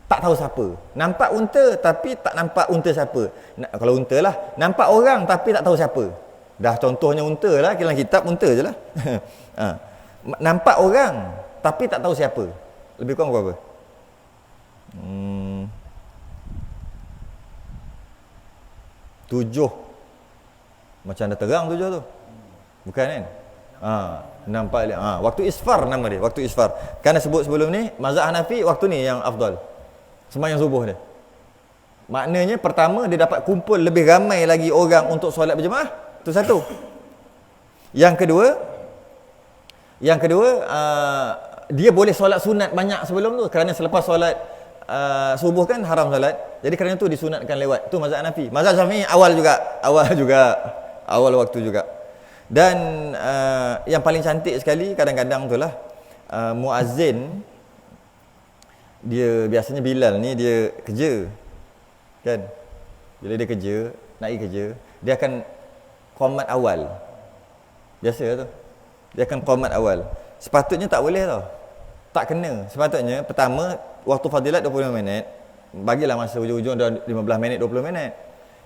tak tahu siapa. Nampak unta tapi tak nampak unta siapa. Kalau unta lah, nampak orang tapi tak tahu siapa. Dah contohnya unta lah, dalam kitab unta je lah. Nampak orang tapi tak tahu siapa. Lebih kurang berapa? Tujuh. Macam dah terang 7 tu. Bukan kan? Nampak dia. Waktu isfar nama dia, waktu isfar. Kerana sebut sebelum ni, mazhab Hanafi waktu ni yang afdal. Sembahyang subuh dia. Maknanya pertama dia dapat kumpul lebih ramai lagi orang untuk solat berjemaah. Itu satu. Yang kedua dia boleh solat sunat banyak sebelum tu, kerana selepas solat subuh kan haram solat. Jadi kerana tu disunatkan lewat. Tu mazhab Hanafi. Mazhab Syafi'i awal waktu juga. Dan yang paling cantik sekali kadang-kadang itulah muazzin. Dia biasanya Bilal ni dia kerja kan, bila dia kerja nak pergi kerja, dia akan qomat awal. Biasa tu dia akan qomat awal. Sepatutnya tak boleh tau, tak kena. Sepatutnya pertama waktu fadilat 25 minit, bagilah masa hujung-hujung dah 15 minit 20 minit.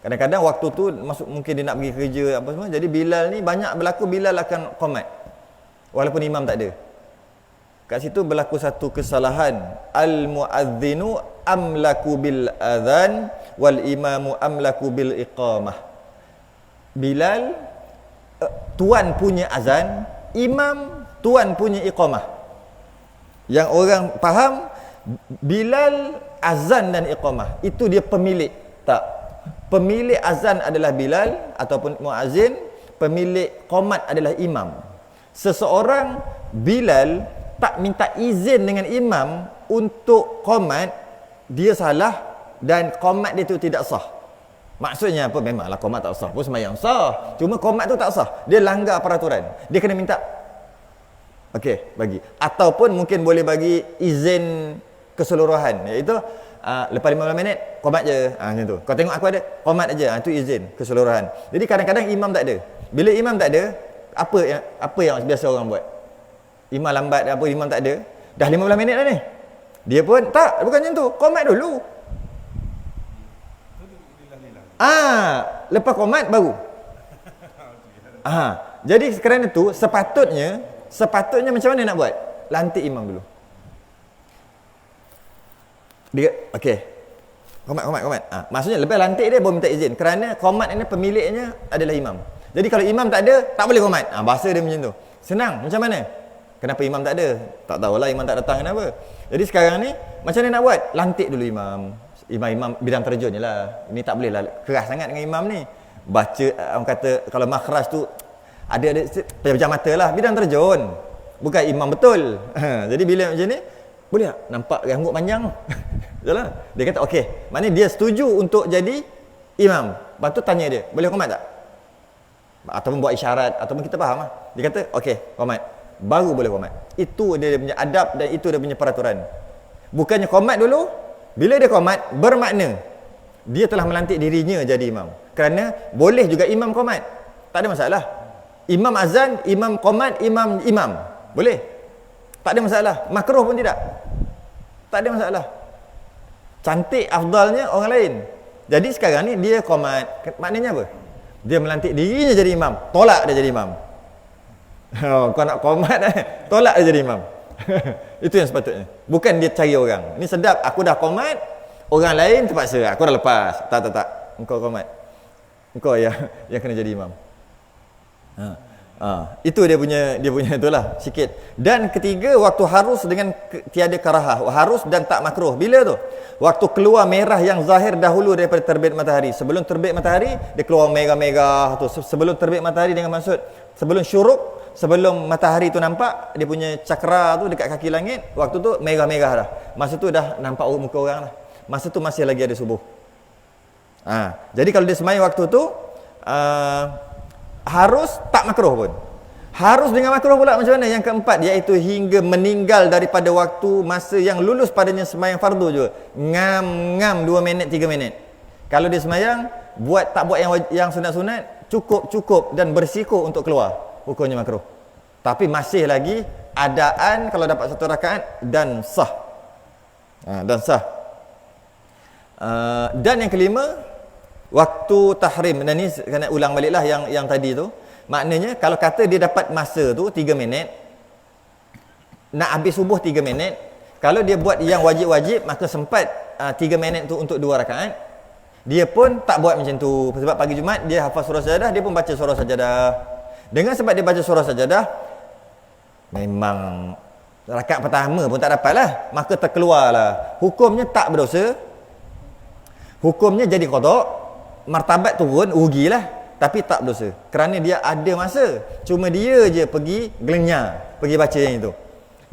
Kadang-kadang waktu tu masuk, mungkin dia nak pergi kerja apa semua, jadi Bilal ni banyak berlaku Bilal akan qomat walaupun imam tak ada. Kat situ berlaku satu kesalahan. Al-muadzinu amlaku bil adhan wal imamu amlaku bil iqamah. Bilal tuan punya azan, imam tuan punya iqamah. Yang orang faham Bilal azan dan iqamah, itu dia pemilik. Tak. Pemilik azan adalah Bilal ataupun muazzin, pemilik qomat adalah imam. Seseorang Bilal tak minta izin dengan imam untuk qomat, dia salah dan qomat dia tu tidak sah. Maksudnya apa? Memanglah qomat tak sah pun semayang sah. Cuma qomat tu tak sah. Dia langgar peraturan. Dia kena minta. Okey, bagi. Ataupun mungkin boleh bagi izin keseluruhan. Iaitu lepas 15 minit qomat je. Macam tu. Kau tengok aku ada qomat aja. Itu izin keseluruhan. Jadi kadang-kadang imam tak ada. Bila imam tak ada, apa yang biasa orang buat? Imam lambat apa, imam tak ada. Dah 15 minit dah ni. Dia pun tak, bukan macam tu. Qomat dulu. Lepas qomat baru. Jadi kerana tu sepatutnya macam mana nak buat? Lantik imam dulu. Dia okey. Qomat. Maksudnya lepas lantik dia baru minta izin. Kerana qomat ini pemiliknya adalah imam. Jadi kalau imam tak ada, tak boleh qomat. Bahasa dia macam tu. Senang. Macam mana? Kenapa imam tak ada? Tak tahulah imam tak datang kenapa. Jadi sekarang ni macam mana nak buat? Lantik dulu imam. Imam bidang terjun je lah. Ini tak boleh lah keras sangat dengan imam ni. Baca, orang kata kalau makhraj tu ada pejam mata lah. Bidang terjun. Bukan imam betul. Jadi bila macam ni, boleh tak? Nampak rambut panjang. Jalan. Dia kata okey. Maknanya dia setuju untuk jadi imam. Lepas tu tanya dia, boleh qomat tak? Ataupun buat isyarat, ataupun kita faham lah. Dia kata okey, qomat. Baru boleh qomat. Itu dia punya adab dan itu dia punya peraturan. Bukannya qomat dulu. Bila dia qomat, bermakna dia telah melantik dirinya jadi imam. Kerana boleh juga imam qomat. Tak ada masalah. Imam azan, imam qomat, imam. Boleh. Tak ada masalah. Makruh pun tidak. Tak ada masalah. Cantik afdalnya orang lain. Jadi sekarang ni dia qomat. Maknanya apa? Dia melantik dirinya jadi imam. Tolak dia jadi imam. Kau nak qomat tolak dia jadi imam. Itu yang sepatutnya. Bukan dia cari orang. Ini sedap, aku dah qomat, orang lain terpaksa. Aku dah lepas. Tak. Engkau qomat. Engkau yang kena jadi imam. Itu dia punya itulah sikit. Dan ketiga, waktu harus dengan tiada karahah. Harus dan tak makruh. Bila tu? Waktu keluar merah yang zahir dahulu daripada terbit matahari. Sebelum terbit matahari, dia keluar merah-merah tu. Sebelum terbit matahari dengan maksud sebelum syuruk, sebelum matahari tu nampak, dia punya cakra tu dekat kaki langit, waktu tu merah-merah dah. Masa tu dah nampak muka orang lah. Masa tu masih lagi ada subuh. Jadi kalau dia sembahyang waktu tu, harus tak makruh pun. Harus dengan makruh pula macam mana? Yang keempat, iaitu hingga meninggal daripada waktu masa yang lulus padanya sembahyang fardu juga. Ngam 2 minit 3 minit. Kalau dia sembahyang, tak buat yang sunat-sunat, cukup dan bersiko untuk keluar, hukumnya makruh. Tapi masih lagi adaan kalau dapat satu rakaat dan sah. Dan yang kelima, waktu tahrim. Dan ni kena ulang baliklah yang tadi tu. Maknanya kalau kata dia dapat masa tu 3 minit, nak habis subuh 3 minit, kalau dia buat yang wajib-wajib, maka sempat 3 minit tu untuk 2 rakaat. Dia pun tak buat macam tu. Sebab pagi Jumaat dia hafaz surah sajadah, dia pun baca surah sajadah. Dengan sebab dia baca surah sajadah, memang rakaat pertama pun tak dapat lah, maka terkeluarlah. Hukumnya tak berdosa. Hukumnya jadi qada, martabat turun, rugilah. Tapi tak berdosa. Kerana dia ada masa. Cuma dia je pergi gelenyar, pergi baca yang itu.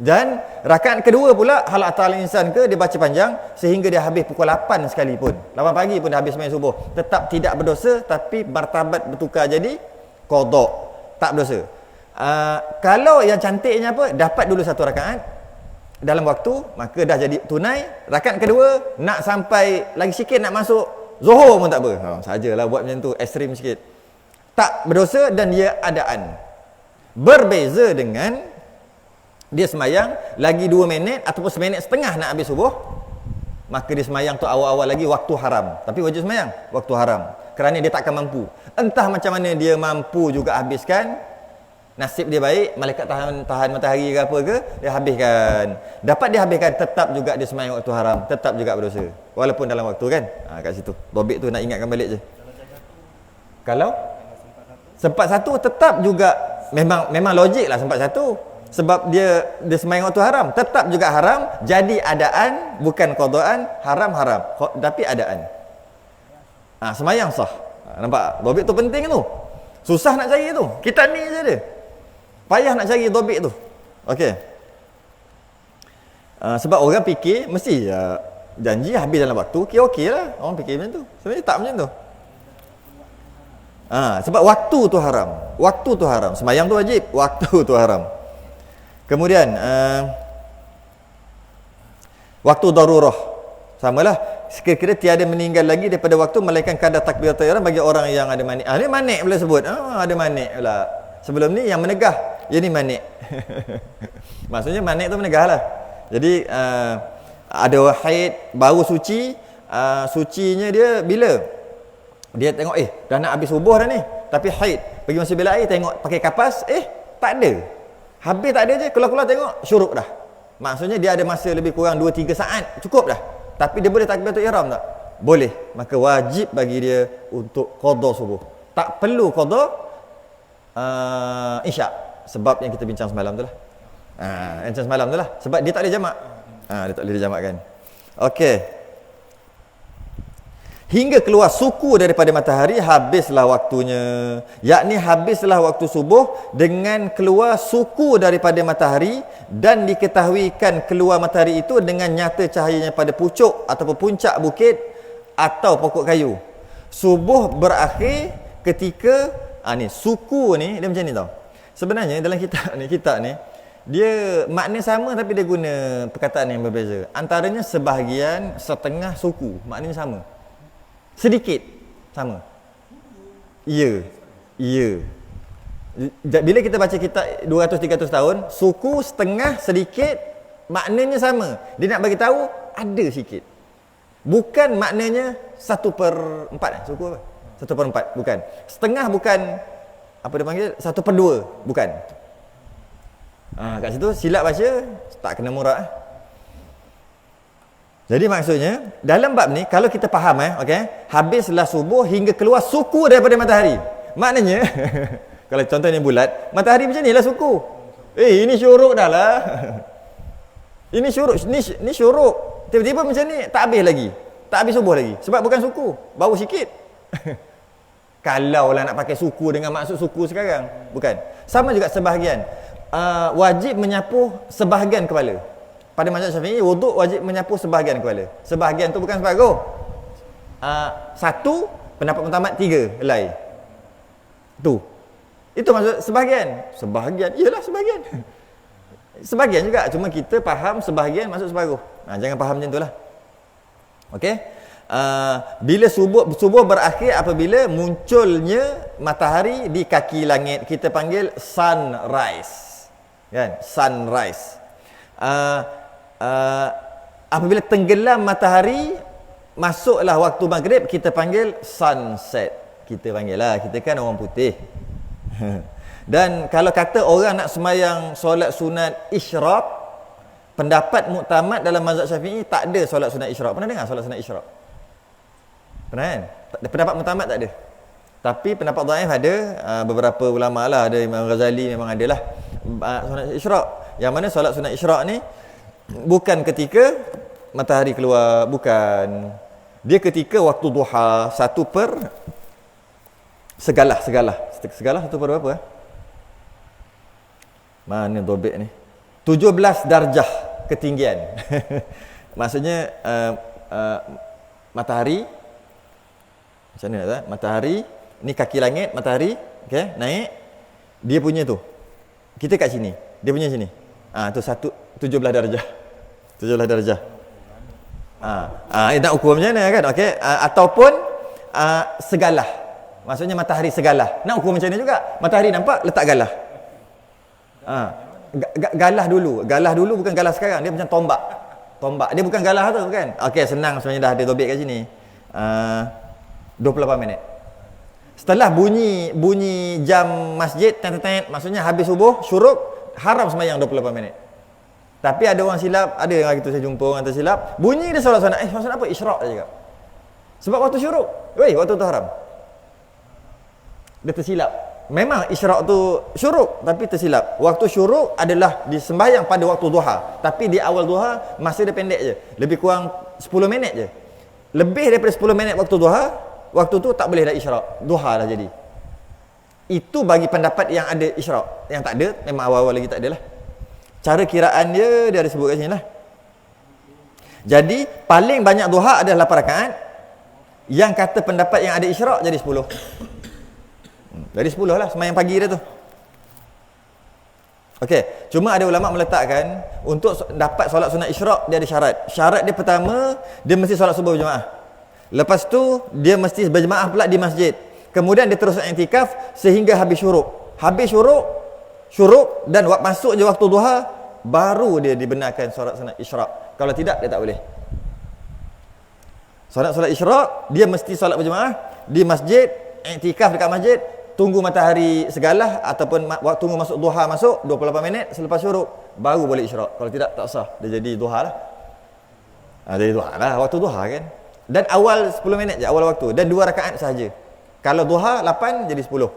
Dan rakaat kedua pula, hal atal insan ke, dia baca panjang sehingga dia habis pukul 8 sekalipun. 8 pagi pun dah habis sembahyang subuh. Tetap tidak berdosa, tapi martabat bertukar jadi qada. Tak berdosa. Kalau yang cantiknya apa, dapat dulu 1 rakaat dalam waktu, maka dah jadi tunai. Rakaat kedua nak sampai lagi sikit nak masuk Zuhur pun tak apa. Sajalah buat macam tu, ekstrim sikit. Tak berdosa dan dia adaan. Berbeza dengan dia semayang lagi 2 minit ataupun 1 minit setengah nak habis subuh, maka dia semayang tu awal-awal lagi waktu haram. Tapi wajib semayang waktu haram. Kerana dia takkan mampu. Entah macam mana dia mampu juga habiskan. Nasib dia baik, malaikat tahan matahari ke apa ke, dia habiskan. Dapat dia habiskan, tetap juga dia semayang waktu haram, tetap juga berdosa. Walaupun dalam waktu kan. Kat situ. Dobit tu nak ingatkan balik je. Kalau sempat satu tetap juga memang logik lah sempat satu. Sebab dia semayang waktu haram, tetap juga haram. Jadi adaan, bukan qadaan, haram, tapi adaan. Semayang sah. Nampak? Dobit tu penting tu. Susah nak cari tu. Kita ni je dia. Payah nak cari dobit tu. Okey. Sebab orang fikir mesti janji habis dalam waktu, okey lah. Orang fikir macam tu. Sebenarnya tak macam tu. Sebab waktu tu haram. Waktu tu haram. Sembahyang tu wajib, waktu tu haram. Kemudian waktu darurah. Samalah, sekira-kira tiada meninggal lagi daripada waktu melainkan kadar takbiratul ihram bagi orang yang ada manik. Ni manik boleh sebut. Ada manik pula. Sebelum ni yang menegah, dia ni manik. Maksudnya manik tu menegah lah. Jadi ada haid baru suci, sucinya dia bila dia tengok dah nak habis subuh dah ni, tapi haid pergi masuk bilik air, tengok pakai kapas, tak ada, habis tak ada je, keluar-keluar tengok syuruk dah. Maksudnya dia ada masa lebih kurang 2-3 saat, cukup dah. Tapi dia boleh takbiratul ihram tak? Boleh. Maka wajib bagi dia untuk qada subuh. Tak perlu qada isyak, sebab yang kita bincang semalam tu lah. Bincang semalam tu lah, sebab dia tak boleh jamak. Dia tak boleh dijamakkan. Okey. Hingga keluar suku daripada matahari, habislah waktunya. Yakni habislah waktu subuh dengan keluar suku daripada matahari, dan diketahuikan keluar matahari itu dengan nyata cahayanya pada pucuk ataupun puncak bukit atau pokok kayu. Subuh berakhir ketika suku ni dia macam ni tau. Sebenarnya dalam kitab ni dia makna sama tapi dia guna perkataan yang berbeza. Antaranya sebahagian, setengah, suku, maknanya sama. Sedikit sama. Ya. Bila kita baca kitab 200-300 tahun, suku, setengah, sedikit, maknanya sama. Dia nak bagi tahu ada sikit. Bukan maknanya 1/4 suku apa? 1/4 bukan. Setengah bukan apa dia panggil 1/2 bukan. Kat situ silap baca tak kena murak. Jadi maksudnya dalam bab ni kalau kita faham habislah subuh hingga keluar suku daripada matahari. Maknanya kalau contohnya bulat, matahari macam nilah suku. Ini syuruk dah lah. Ini syuruk, ni syuruk. Tiba-tiba macam ni tak habis lagi. Tak habis subuh lagi. Sebab bukan suku, baru sikit. Kalau lah nak pakai suku dengan maksud suku sekarang, bukan. Sama juga sebahagian. Wajib menyapu sebahagian kepala. Pada mazhab Syafi'i, wuduk wajib menyapu sebahagian kepala. Sebahagian tu bukan separuh. Satu, pendapat pertama, 3 helai. Itu maksud sebahagian. Sebahagian, iyalah sebahagian. Sebahagian juga, cuma kita faham sebahagian maksud separuh. Jangan faham macam itulah. Okey. Bila subuh berakhir apabila munculnya matahari di kaki langit, kita panggil sunrise. Kan? Sunrise. Apabila tenggelam matahari, masuklah waktu maghrib, kita panggil sunset. Kita panggil lah, kita kan orang putih. Dan kalau kata orang nak semayang solat sunat isyraq, pendapat muktamad dalam mazhab Syafi'i tak ada solat sunat isyraq. Pernah dengar solat sunat isyraq? Pernah kan? Pendapat muktamad tak ada. Tapi pendapat dhaif ada, beberapa ulama lah, ada Imam Ghazali memang ada lah sunat isyraq. Yang mana solat sunat isyraq ni bukan ketika matahari keluar, bukan. Dia ketika waktu duha, 1/, segalah 1/, berapa? Mana dobek ni? 17 darjah ketinggian. Maksudnya matahari macam mana tak? Matahari ni kaki langit, matahari naik, dia punya tu. Kita kat sini, dia punya sini. Tu 17 darjah. 17 darjah. Nak ukur macam mana kan? Okey, ataupun segalah. Maksudnya matahari segalah. Nak ukur macam mana juga? Matahari nampak, letak galah. Galah dulu. Galah dulu bukan galah sekarang. Dia macam tombak. Dia bukan galah tu kan? Okey, senang sebenarnya, dah ada tobek kat sini. 28 minit. Setelah bunyi jam masjid, maksudnya habis subuh, syuruk, haram sembahyang 28 minit. Tapi ada orang silap, ada yang hari tu saya jumpa orang tersilap, bunyi dia solat sunat. Solat apa? Isyraq dia cakap. Sebab waktu syuruk. Waktu tu haram. Dia tersilap. Memang isyraq tu syuruk, tapi tersilap. Waktu syuruk adalah disembahyang pada waktu duha. Tapi di awal duha, masa dia pendek je. Lebih kurang 10 minit je. Lebih daripada 10 minit waktu duha, waktu tu tak boleh dah isyraq. Duha dah jadi. Itu bagi pendapat yang ada isyraq. Yang tak ada, memang awal-awal lagi tak ada lah. Cara kiraan dia ada sebut kat sini lah. Jadi paling banyak duha adalah 8 rakaat. Yang kata pendapat yang ada isyraq jadi 10. Dari 10 lah sembahyang pagi dia tu. Okey, cuma ada ulama meletakkan untuk dapat solat sunat isyraq dia ada syarat. Syarat dia pertama, dia mesti solat subuh berjemaah. Lepas tu dia mesti berjemaah pula di masjid. Kemudian dia terus i'tikaf sehingga habis syuruk. Habis syuruk dan masuk je waktu duha, baru dia dibenarkan solat sunat isyraq. Kalau tidak dia tak boleh. Solat isyraq dia mesti solat berjemaah di masjid, i'tikaf dekat masjid, tunggu matahari segalah ataupun tunggu masuk duha masuk 28 minit selepas syuruk baru boleh isyraq. Kalau tidak tak sah, dia jadi duha lah. Jadi duha lah, waktu duha kan. Dan awal 10 minit je awal waktu dan 2 rakaat sahaja. Kalau duha 8 jadi 10.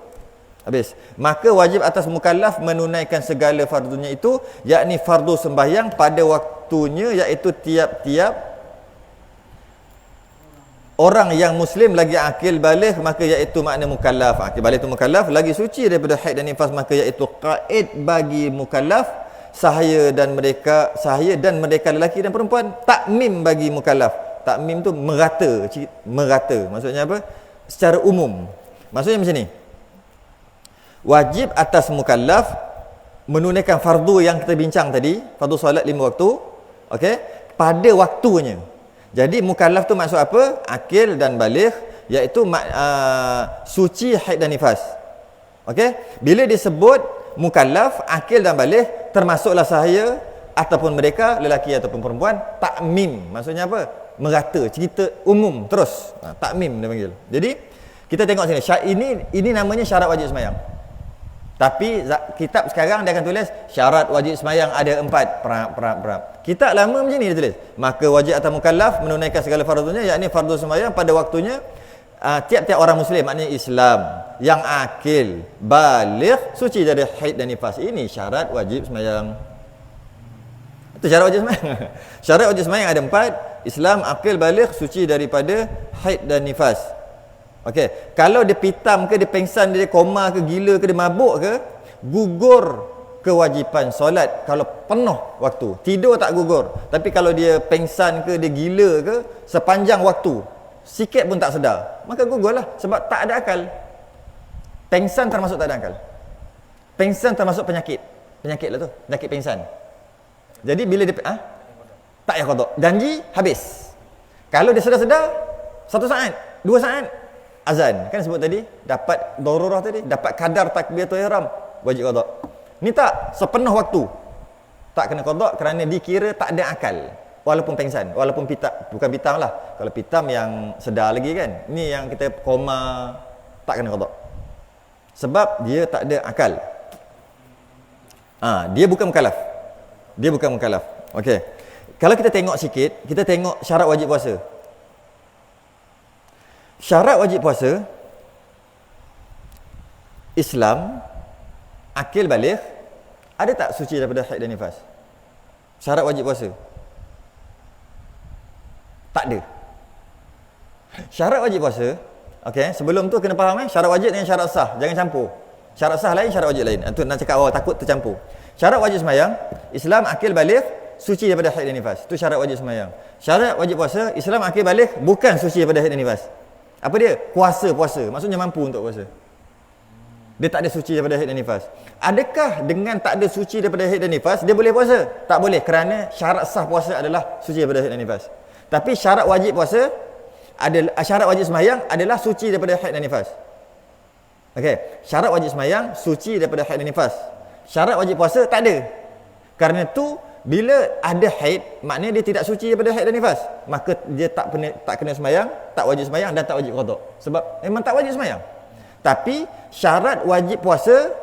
Habis. Maka wajib atas mukallaf menunaikan segala fardunya itu, yakni fardu sembahyang pada waktunya, iaitu tiap-tiap orang yang muslim lagi akil baligh, maka iaitu makna mukallaf. Akil baligh itu mukallaf, lagi suci daripada haid dan nifas, maka iaitu qaid bagi mukallaf, sahaya dan mereka lelaki dan perempuan. Takmim bagi mukallaf. Takmim tu merata. Maksudnya apa? Secara umum. Maksudnya macam ni. Wajib atas mukallaf menunaikan fardu yang kita bincang tadi, fardu solat 5 waktu, okey, pada waktunya. Jadi mukallaf tu maksud apa? Akil dan baligh, iaitu suci haid dan nifas. Okey? Bila disebut mukallaf, akil dan baligh, termasuklah sahaya ataupun mereka lelaki ataupun perempuan. Takmim maksudnya apa? Merata, cerita umum terus. Takmim dia panggil. Jadi kita tengok sini, ini namanya syarat wajib sembahyang. Tapi kitab sekarang dia akan tulis syarat wajib sembahyang ada 4. Kitab lama macam ni dia tulis. Maka wajib atas mukallaf menunaikan segala fardunya, yakni fardu sembahyang pada waktunya, tiap-tiap orang muslim, maknanya Islam yang akil, baligh, suci dari haid dan nifas. Ini syarat wajib sembahyang. Itu syarat wajib sembahyang. Syarat wajib sembahyang ada 4. Islam, akil, baligh, suci daripada haid dan nifas. Okey, kalau dia pitam ke, dia pengsan, dia koma ke, gila ke, dia mabuk ke, gugur kewajipan solat kalau penuh waktu. Tidur tak gugur, tapi kalau dia pengsan ke, dia gila ke, sepanjang waktu, sikit pun tak sedar, maka gugurlah, sebab tak ada akal. Pengsan termasuk tak ada akal. Pengsan termasuk penyakit lah tu, penyakit pengsan. Jadi bila dia tak payah qada, janji habis. Kalau dia sedar-sedar 1 saat, 2 saat, azan, kan sebut tadi, dapat darurah tadi, dapat kadar takbiratul ihram, wajib qada. Ni tak, sepenuh waktu tak kena qada kerana dikira tak ada akal, walaupun pengsan, walaupun bukan pitam lah. Kalau pitam yang sedar lagi kan, ni yang kita koma, tak kena qada sebab dia tak ada akal. Dia bukan mukallaf. Okey, kalau kita tengok sikit, kita tengok syarat wajib puasa. Syarat wajib puasa, Islam, akil baligh, ada tak suci daripada haid dan nifas? Syarat wajib puasa tak ada. Syarat wajib puasa, okey, sebelum tu kena faham syarat wajib dengan syarat sah, jangan campur. Syarat sah lain, syarat wajib lain. Itu nak cakap awal, takut tercampur. Syarat wajib sembahyang, Islam, akil, baligh, suci daripada haid dan nifas. Itu syarat wajib sembahyang. Syarat wajib puasa, Islam, akil, baligh, bukan suci daripada haid dan nifas. Apa dia? Puasa, maksudnya mampu untuk puasa. Dia tak ada suci daripada haid dan nifas. Adakah dengan tak ada suci daripada haid dan nifas dia boleh puasa? Tak boleh, kerana syarat sah puasa adalah suci daripada haid dan nifas. Tapi syarat wajib puasa adalah, syarat wajib sembahyang adalah suci daripada haid dan nifas. Okey, syarat wajib sembahyang suci daripada haid dan nifas. Syarat wajib puasa tak ada. Kerana tu bila ada haid, maknanya dia tidak suci daripada haid dan nifas, maka dia tak kena sembahyang, tak wajib sembahyang dan tak wajib qada. Sebab memang tak wajib sembahyang. Tapi syarat wajib puasa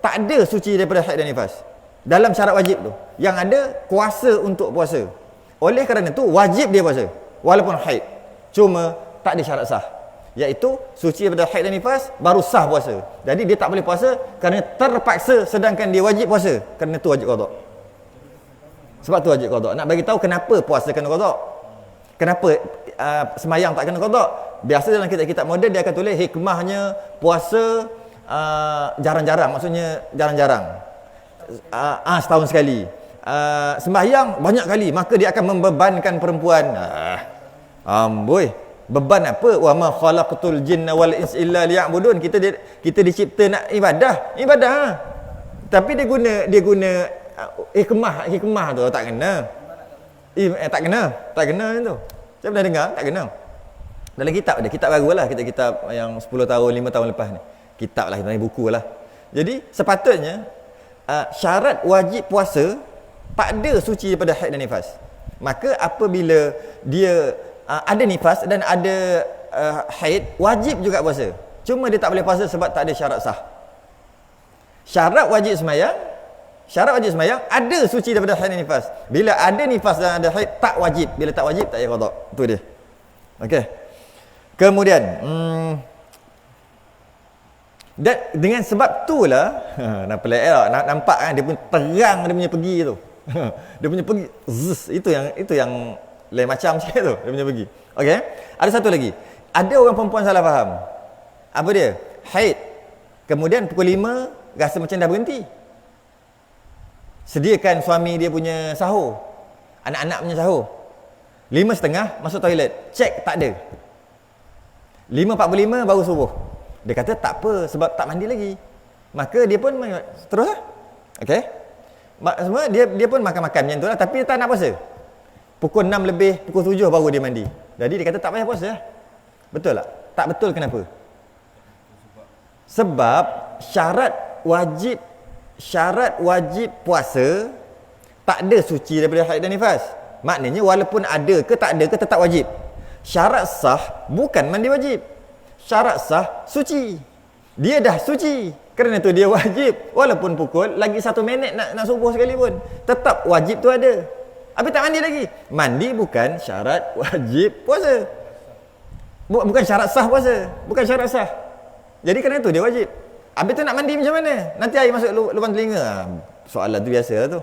tak ada suci daripada haid dan nifas. Dalam syarat wajib tu, yang ada kuasa untuk puasa. Oleh kerana tu wajib dia puasa walaupun haid. Cuma tak ada syarat sah, iaitu suci daripada haid dan nifas baru sah puasa. Jadi dia tak boleh puasa kerana terpaksa, sedangkan dia wajib puasa kerana tu wajib qada. Sebab tu wajib qada. Nak bagi tahu kenapa puasa kena qada. Kenapa sembahyang tak kena qada? Biasa dalam kitab-kitab moden dia akan tulis hikmahnya puasa jarang-jarang, maksudnya jarang-jarang. Setahun sekali. Sembahyang banyak kali, maka dia akan membebankan perempuan. Amboi. Beban apa? Wa ma khalaqtul jinna wal insa illa liya'budun. Kita dicipta nak ibadah. Ibadah. Ha. Tapi dia guna hikmah tu tak kena. Tak kena tu. Saya pernah dengar, tak kena. Dalam kitab baru lah, kitab yang 10 tahun, 5 tahun lepas ni. Kitab lah, kita buku lah. Jadi sepatutnya syarat wajib puasa tak ada suci daripada haid dan nifas. Maka apabila dia ada nifas dan ada haid, wajib juga puasa. Cuma dia tak boleh puasa sebab tak ada syarat sah. Syarat wajib sembahyang ada suci daripada haid dan nifas. Bila ada nifas dan ada haid, tak wajib. Bila tak wajib, tak payah qada. Itu dia. Okey. Kemudian dan dengan sebab itulah nampak kan dia pun terang dia punya pergi tu. Dia punya pergi itu yang lain macam sikit tu dia punya pergi. Okey. Ada satu lagi. Ada orang perempuan salah faham. Apa dia? Haid. Kemudian pukul 5 rasa macam dah berhenti. Sediakan suami dia punya sahur. Anak-anak punya sahur. 5.30 masuk toilet. Cek tak ada. 5.45 baru subuh. Dia kata tak apa sebab tak mandi lagi. Maka dia pun terus lah. Okey. Semua dia pun makan-makan macam tu lah. Tapi dia tak nak puasa. Pukul 6 lebih, pukul 7 baru dia mandi. Jadi dia kata tak payah puasa lah. Betul tak? Tak betul kenapa? Sebab syarat wajib puasa tak ada suci daripada haid dan nifas. Maknanya walaupun ada ke tak ada ke tetap wajib. Syarat sah bukan mandi wajib. Syarat sah suci. Dia dah suci. Kerana tu dia wajib. Walaupun pukul lagi 1 minit nak subuh sekalipun, tetap wajib tu ada. Habis tak mandi lagi. Mandi bukan syarat wajib puasa. Bukan syarat sah puasa. Bukan syarat sah. Jadi kerana tu dia wajib. Habis tu nak mandi macam mana? Nanti air masuk lubang telinga. Soalan tu biasa lah tu.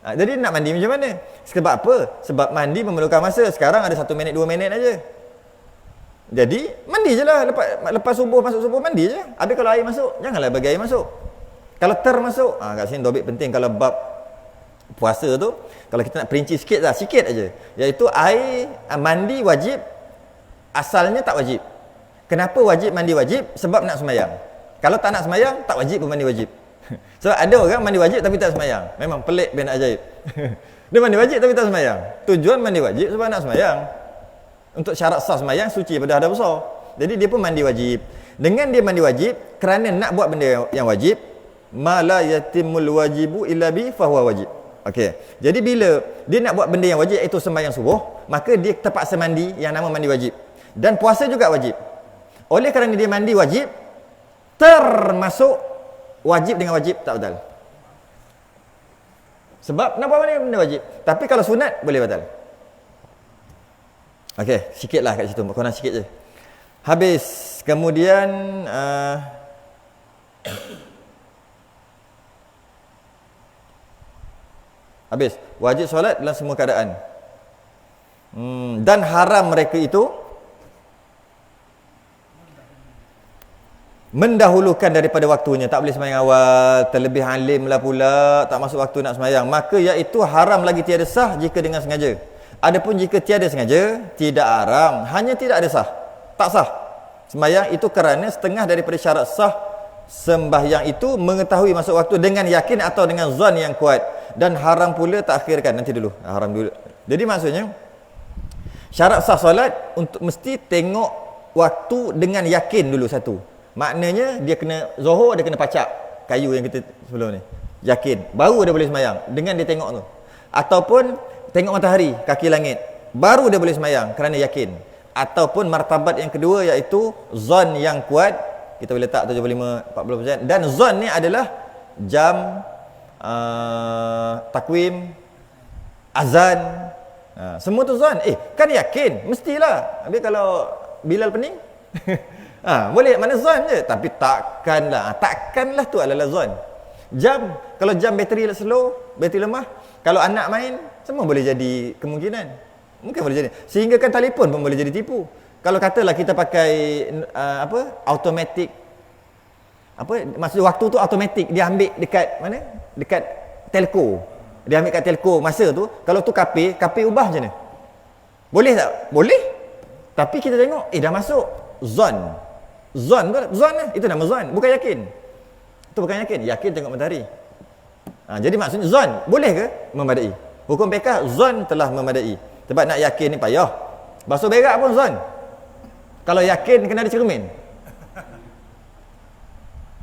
Jadi nak mandi macam mana? Sebab apa? Sebab mandi memerlukan masa. Sekarang ada 1 minit 2 minit aja. Jadi mandi je lah. Lepas subuh, masuk subuh mandi je. Habis kalau air masuk, janganlah bagi air masuk. Kalau termasuk, kat sini topik penting kalau bab puasa tu, kalau kita nak perinci sikit aja. Iaitu air mandi wajib, asalnya tak wajib. Kenapa wajib mandi wajib? Sebab nak sembahyang. Kalau tak nak sembahyang, tak wajib pun mandi wajib. Sebab ada orang mandi wajib tapi tak sembahyang. Memang pelik bin ajaib. Dia mandi wajib tapi tak sembahyang. Tujuan mandi wajib sebab nak sembahyang. Untuk syarat sah sembahyang suci daripada hadas besar. Jadi dia pun mandi wajib. Dengan dia mandi wajib, kerana nak buat benda yang wajib, ma la yatimul wajibu illa bi fahuwa wajib. Okey. Jadi bila dia nak buat benda yang wajib iaitu sembahyang subuh, maka dia terpaksa mandi yang nama mandi wajib. Dan puasa juga wajib. Oleh kerana dia mandi wajib, termasuk wajib dengan wajib tak batal. Sebab nak buat benda wajib. Tapi kalau sunat boleh batal. Okey, sikitlah kat situ. Korang sikit je. Habis. Kemudian habis. Wajib solat dalam semua keadaan. Dan haram mereka itu mendahulukan daripada waktunya. Tak boleh sembahyang awal, terlebih alim lah pula, tak masuk waktu nak sembahyang. Maka iaitu haram lagi tiada sah jika dengan sengaja. Adapun jika tiada sengaja, tidak haram, hanya tidak ada sah. Tak sah. Sembahyang itu kerana setengah daripada syarat sah sembahyang itu mengetahui masuk waktu dengan yakin atau dengan zon yang kuat. Dan haram pula tak akhirkan. Nanti dulu. Haram dulu. Jadi maksudnya, syarat sah solat untuk mesti tengok waktu dengan yakin dulu satu. Maknanya dia kena zuhur, dia kena pacak kayu yang kita sebelum ni. Yakin. Baru dia boleh sembahyang dengan dia tengok tu. Ataupun tengok matahari, kaki langit. Baru dia boleh sembahyang kerana yakin. Ataupun martabat yang kedua iaitu zon yang kuat. Kita boleh letak 75-40%. Dan zon ni adalah jam, takwim, azan. Semua tu zon. Kan yakin. Mestilah. Habis kalau Bilal pening? Boleh, mana zon je. Tapi takkanlah tu adalah zon. Jam, kalau jam bateri slow, bateri lemah, kalau anak main, semua boleh jadi kemungkinan. Mungkin boleh jadi. Sehingga kan telefon pun boleh jadi tipu. Kalau katalah kita pakai automatic, maksud waktu tu automatic, dia ambil dekat mana? Dekat telco. Dia ambil kat telco masa tu. Kalau tu kape ubah macam mana? Boleh tak? Boleh. Tapi kita tengok, dah masuk zon. Zon lah. Itu nama zon, bukan yakin. Itu bukan yakin. Yakin tengok matahari. Jadi maksudnya zon boleh ke? Memadai. Hukum fiqh zon telah memadai. Sebab nak yakin ni payah. Basuh berak pun zon. Kalau yakin kena ada cermin.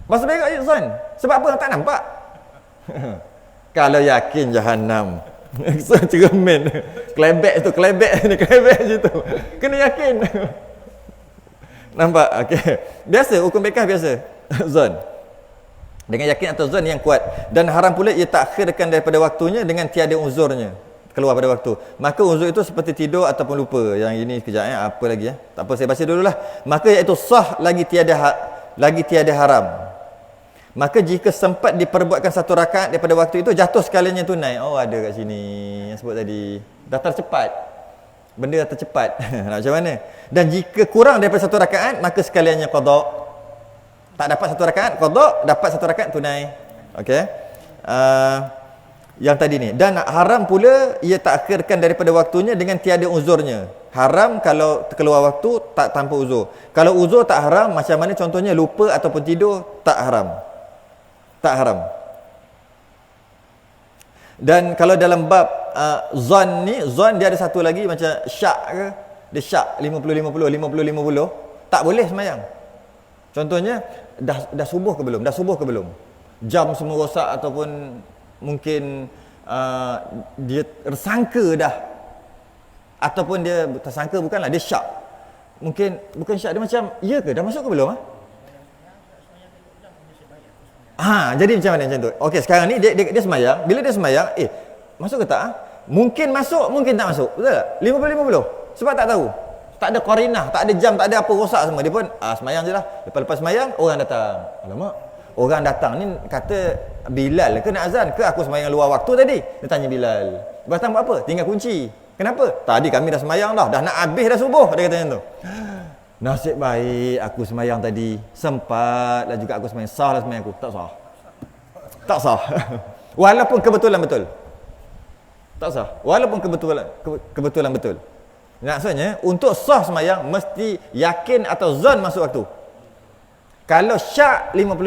Basuh berak je zon. Sebab apa? Tak nampak. Kalau yakin Jahannam. So cermin. Kelebek je tu. Kena yakin. Nampak? Okey. Biasa hukum fiqh biasa. Zon. Dengan yakin atau zon yang kuat. Dan haram pula ia takhirkan daripada waktunya dengan tiada uzurnya. Keluar pada waktu. Maka uzur itu seperti tidur ataupun lupa. Yang ini sekejap apa lagi ya? Tak apa, saya baca dululah. Maka iaitu sah lagi tiada haram. Maka jika sempat diperbuatkan satu rakaat daripada waktu itu, jatuh sekaliannya tunai. Oh, ada kat sini yang sebut tadi. Dah tercepat. Benda dah tercepat. Nak macam mana? Dan jika kurang daripada satu rakaat, maka sekaliannya qada. Tak dapat satu rakaat, qada. Dapat satu rakaat, tunai. Okey. Yang tadi ni. Dan haram pula ia takhirkan daripada waktunya dengan tiada uzurnya. Haram kalau keluar waktu tak tanpa uzur. Kalau uzur tak haram, macam mana contohnya lupa ataupun tidur, tak haram. Tak haram. Dan kalau dalam bab zon ni, zon dia ada satu lagi macam syak ke? Dia syak 50-50, 50-50. Tak boleh semayang. Contohnya dah subuh ke belum? Dah subuh ke belum? Jam semua rosak ataupun mungkin dia tersangka dah. Ataupun dia tersangka bukanlah, dia syak. Bukan syak, dia macam, ya ke? Dah masuk ke belum? Jadi macam mana macam tu? Okey, sekarang ni dia semayang. Bila dia semayang, masuk ke tak? Mungkin masuk, mungkin tak masuk. Betul tak? 50-50. Sebab tak tahu. Tak ada qarinah, tak ada jam, tak ada apa rosak semua. Dia pun semayang je lah. Lepas semayang, orang datang. Alamak. Orang datang ni kata Bilal ke nak azan ke aku semayang luar waktu tadi. Dia tanya Bilal. Datang buat apa? Tinggal kunci. Kenapa? Tadi kami dah semayang dah. Dah nak habis dah subuh. Dia kata macam tu. Nasib baik aku semayang tadi. Sempatlah juga aku semayang. Sah lah semayang aku. Tak sah. Tak sah. Walaupun kebetulan betul. Tak sah. Walaupun kebetulan betul. Maksudnya untuk sah semayang mesti yakin atau zon masuk waktu. Kalau syak 50